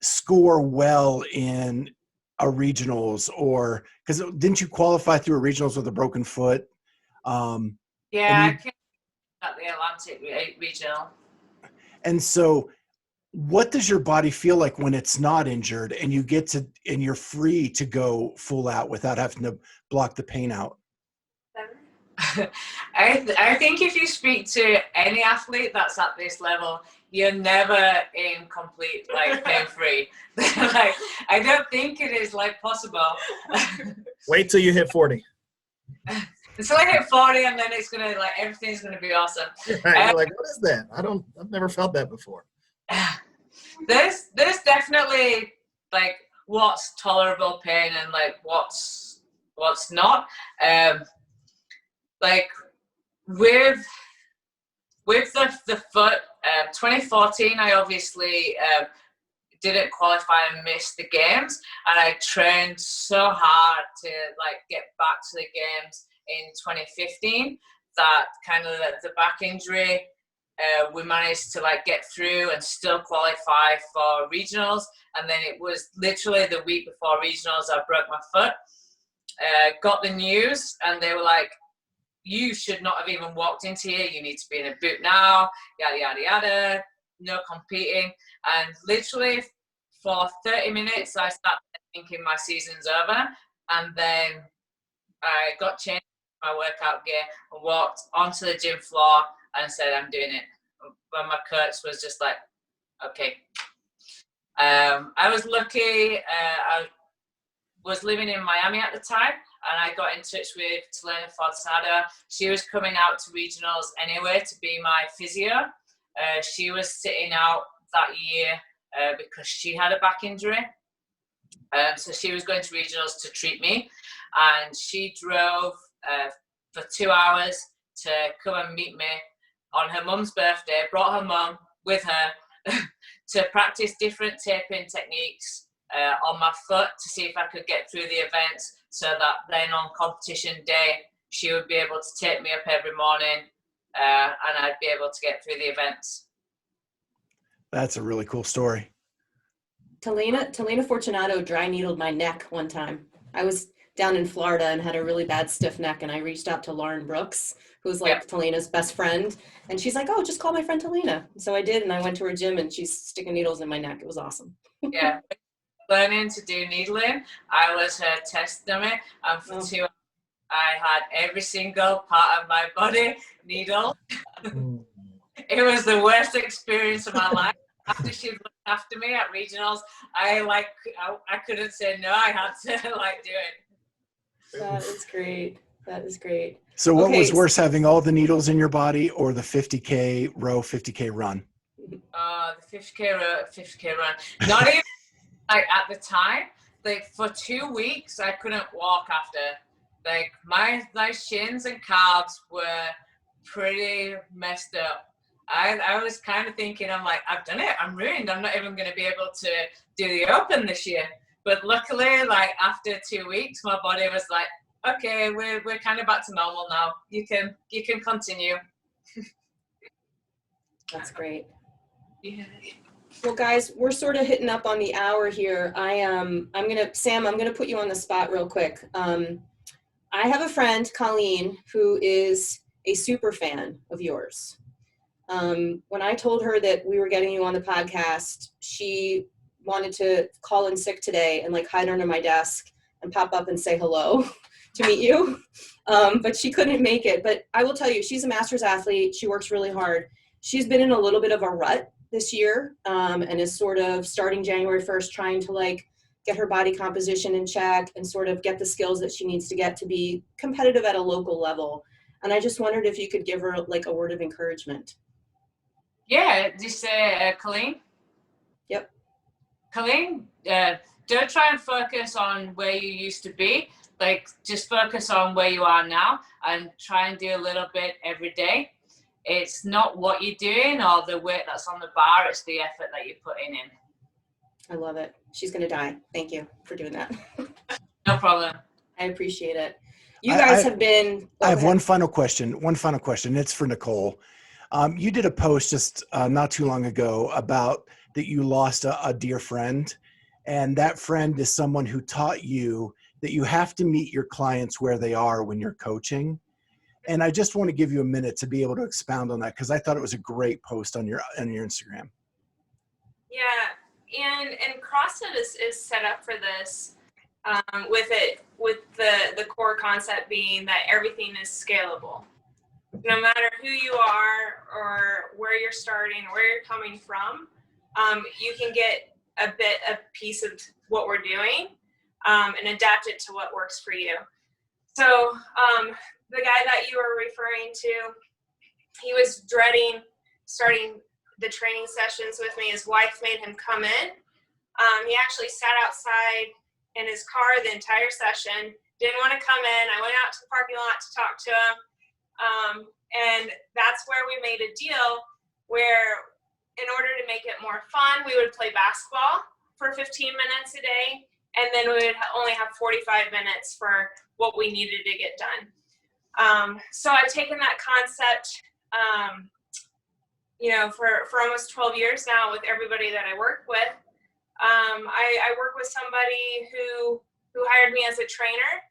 S6: score well in a regionals, or because didn't you qualify through a regionals with a broken foot?
S4: Yeah, I came at the Atlantic regional.
S6: And so what does your body feel like when it's not injured and you get to, and you're free to go full out without having to block the pain out?
S4: I think if you speak to any athlete that's at this level, you're never in complete like pain free. Like I don't think it is like possible.
S5: Wait till you hit 40.
S4: Until I hit 40, and then it's gonna like everything's gonna be awesome.
S5: Right, you're like, what is that? I've never felt that before.
S4: There's definitely like what's tolerable pain and like what's not. Like with the foot, 2014, I obviously didn't qualify and missed the games, and I trained so hard to like get back to the games in 2015 that kind of the back injury, we managed to like get through and still qualify for regionals. And then it was literally the week before regionals, I broke my foot, got the news, and they were like, you should not have even walked into here. You need to be in a boot now, yada, yada, yada. no competing. And literally for 30 minutes, I started thinking my season's over. And then I got changed my workout gear and walked onto the gym floor and said, I'm doing it. But my coach was just like, okay. I was lucky. I was living in Miami at the time, and I got in touch with Talena Forzado. She was coming out to regionals anyway to be my physio. She was sitting out that year because she had a back injury. So she was going to regionals to treat me, and she drove for 2 hours to come and meet me on her mum's birthday, brought her mum with her to practice different taping techniques on my foot to see if I could get through the events, so that then on competition day, she would be able to take me up every morning and I'd be able to get through the events.
S6: That's a really cool story.
S1: Talena Fortunato dry needled my neck one time. I was down in Florida and had a really bad stiff neck, and I reached out to Lauren Brooks, who's like Talena's best friend, and she's like, oh, just call my friend Talena. So I did, and I went to her gym, and she's sticking needles in my neck. It was awesome.
S4: Yeah, learning to do needling, I was her test dummy, and for 2 hours, I had every single part of my body needle. It was the worst experience of my life. After she looked after me at regionals, I couldn't say no. I had to do it.
S1: That is great. That is great.
S6: So what was worse, having all the needles in your body or the 50K row, 50K run?
S4: The 50K run. Not even like at the time. Like for 2 weeks, I couldn't walk after. Like my shins and calves were pretty messed up. I was kind of thinking, I'm like, I've done it. I'm ruined. I'm not even going to be able to do the Open this year. But luckily, like after 2 weeks, my body was like, okay, we're kind of back to normal now. You can continue.
S1: That's great.
S4: Yeah.
S1: Well, guys, we're sort of hitting up on the hour here. I'm gonna put you on the spot real quick. I have a friend, Colleen, who is a super fan of yours. When I told her that we were getting you on the podcast, she wanted to call in sick today and like hide under my desk and pop up and say hello to meet you. But she couldn't make it. But I will tell you, she's a master's athlete. She works really hard. She's been in a little bit of a rut this year, and is sort of starting January 1st, trying to like get her body composition in check and sort of get the skills that she needs to get to be competitive at a local level. And I just wondered if you could give her like a word of encouragement.
S4: Yeah, just Colleen.
S1: Yep.
S4: Colleen, don't try and focus on where you used to be. Like, just focus on where you are now and try and do a little bit every day. It's not what you're doing or the weight that's on the bar, it's the effort that you're putting in.
S1: I love it. She's going to die. Thank you for doing that.
S4: No problem.
S1: I appreciate it. You guys have been...
S6: I have one final question. It's for Nicole. You did a post just not too long ago about that you lost a dear friend, and that friend is someone who taught you that you have to meet your clients where they are when you're coaching. And I just want to give you a minute to be able to expound on that, because I thought it was a great post on your Instagram.
S3: Yeah, and CrossFit is set up for this, with the core concept being that everything is scalable. No matter who you are or where you're starting, where you're coming from, you can get a piece of what we're doing and adapt it to what works for you. So the guy that you were referring to, he was dreading starting the training sessions with me. His wife made him come in. He actually sat outside in his car the entire session, didn't want to come in. I went out to the parking lot to talk to him. And that's where we made a deal where, in order to make it more fun, we would play basketball for 15 minutes a day, and then we would only have 45 minutes for what we needed to get done. So I've taken that concept, for almost 12 years now with everybody that I work with. I work with somebody who hired me as a trainer.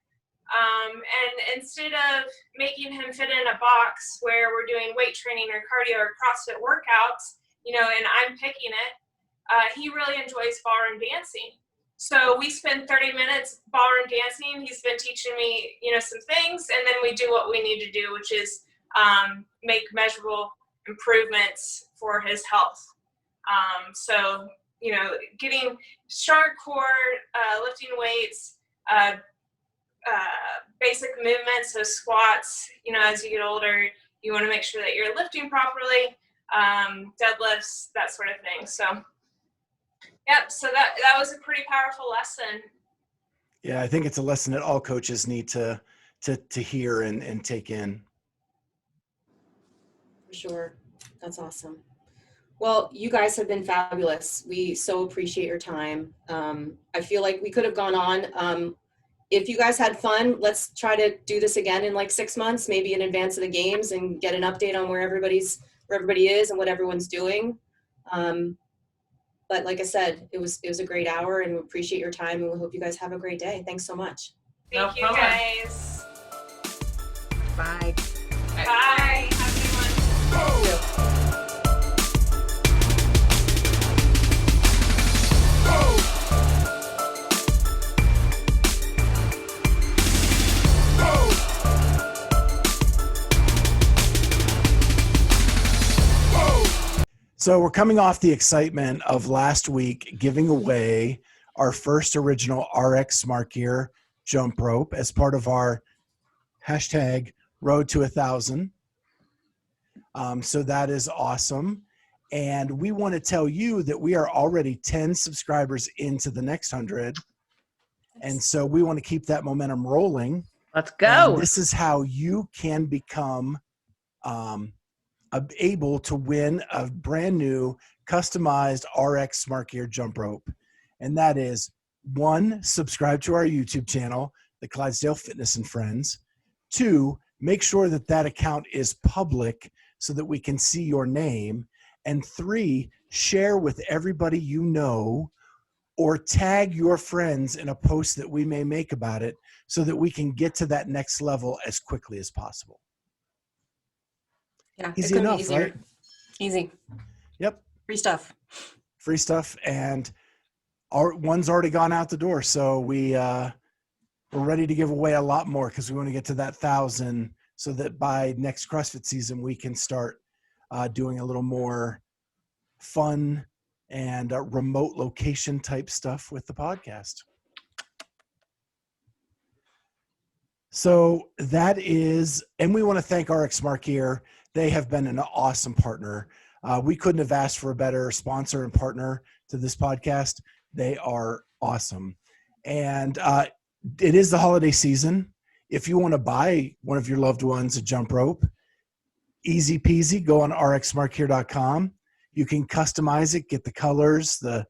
S3: And instead of making him fit in a box where we're doing weight training or cardio or CrossFit workouts, and I'm picking it. He really enjoys ballroom dancing. So we spend 30 minutes ballroom dancing. He's been teaching me, some things, and then we do what we need to do, which is make measurable improvements for his health. So, getting strong core, lifting weights, basic movements, so squats, as you get older, you want to make sure that you're lifting properly, deadlifts, that sort of thing. So, yep, so that was a pretty powerful lesson.
S6: Yeah, I think it's a lesson that all coaches need to hear and take in.
S1: For sure. That's awesome. Well, you guys have been fabulous. We so appreciate your time. I feel like we could have gone on. If you guys had fun, let's try to do this again in like 6 months, maybe in advance of the games, and get an update on where everybody is and what everyone's doing. But like I said, it was a great hour, and we appreciate your time, and we hope you guys have a great day. Thanks so much.
S3: Thank you, guys.
S2: Bye.
S3: Bye. Have a good one.
S6: So we're coming off the excitement of last week giving away our first original RX Smart Gear jump rope as part of our hashtag Road to 1,000. So that is awesome. And we want to tell you that we are already 10 subscribers into the next 100. And so we want to keep that momentum rolling.
S2: Let's go.
S6: And this is how you can become able to win a brand new customized RX Smart Gear jump rope. And that is 1, subscribe to our YouTube channel, the Clydesdale Fitness and Friends. 2, make sure that account is public so that we can see your name. And 3, share with everybody you know, or tag your friends in a post that we may make about it so that we can get to that next level as quickly as possible.
S8: Yeah,
S6: Easy enough, right?
S8: Easy.
S6: Yep.
S8: Free stuff.
S6: Free stuff, and one's already gone out the door. So we're ready to give away a lot more because we want to get to that 1,000 so that by next CrossFit season we can start doing a little more fun and remote location type stuff with the podcast. So that is, and we want to thank RX Smart Gear. They have been an awesome partner. We couldn't have asked for a better sponsor and partner to this podcast. They are awesome. And it is the holiday season. If you want to buy one of your loved ones a jump rope, easy peasy, go on rxsmartgear.com. You can customize it, get the colors, the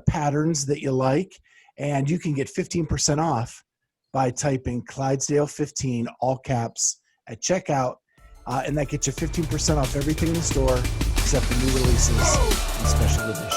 S6: patterns that you like, and you can get 15% off by typing Clydesdale 15, all caps, at checkout. And that gets you 15% off everything in the store except for new releases and special editions.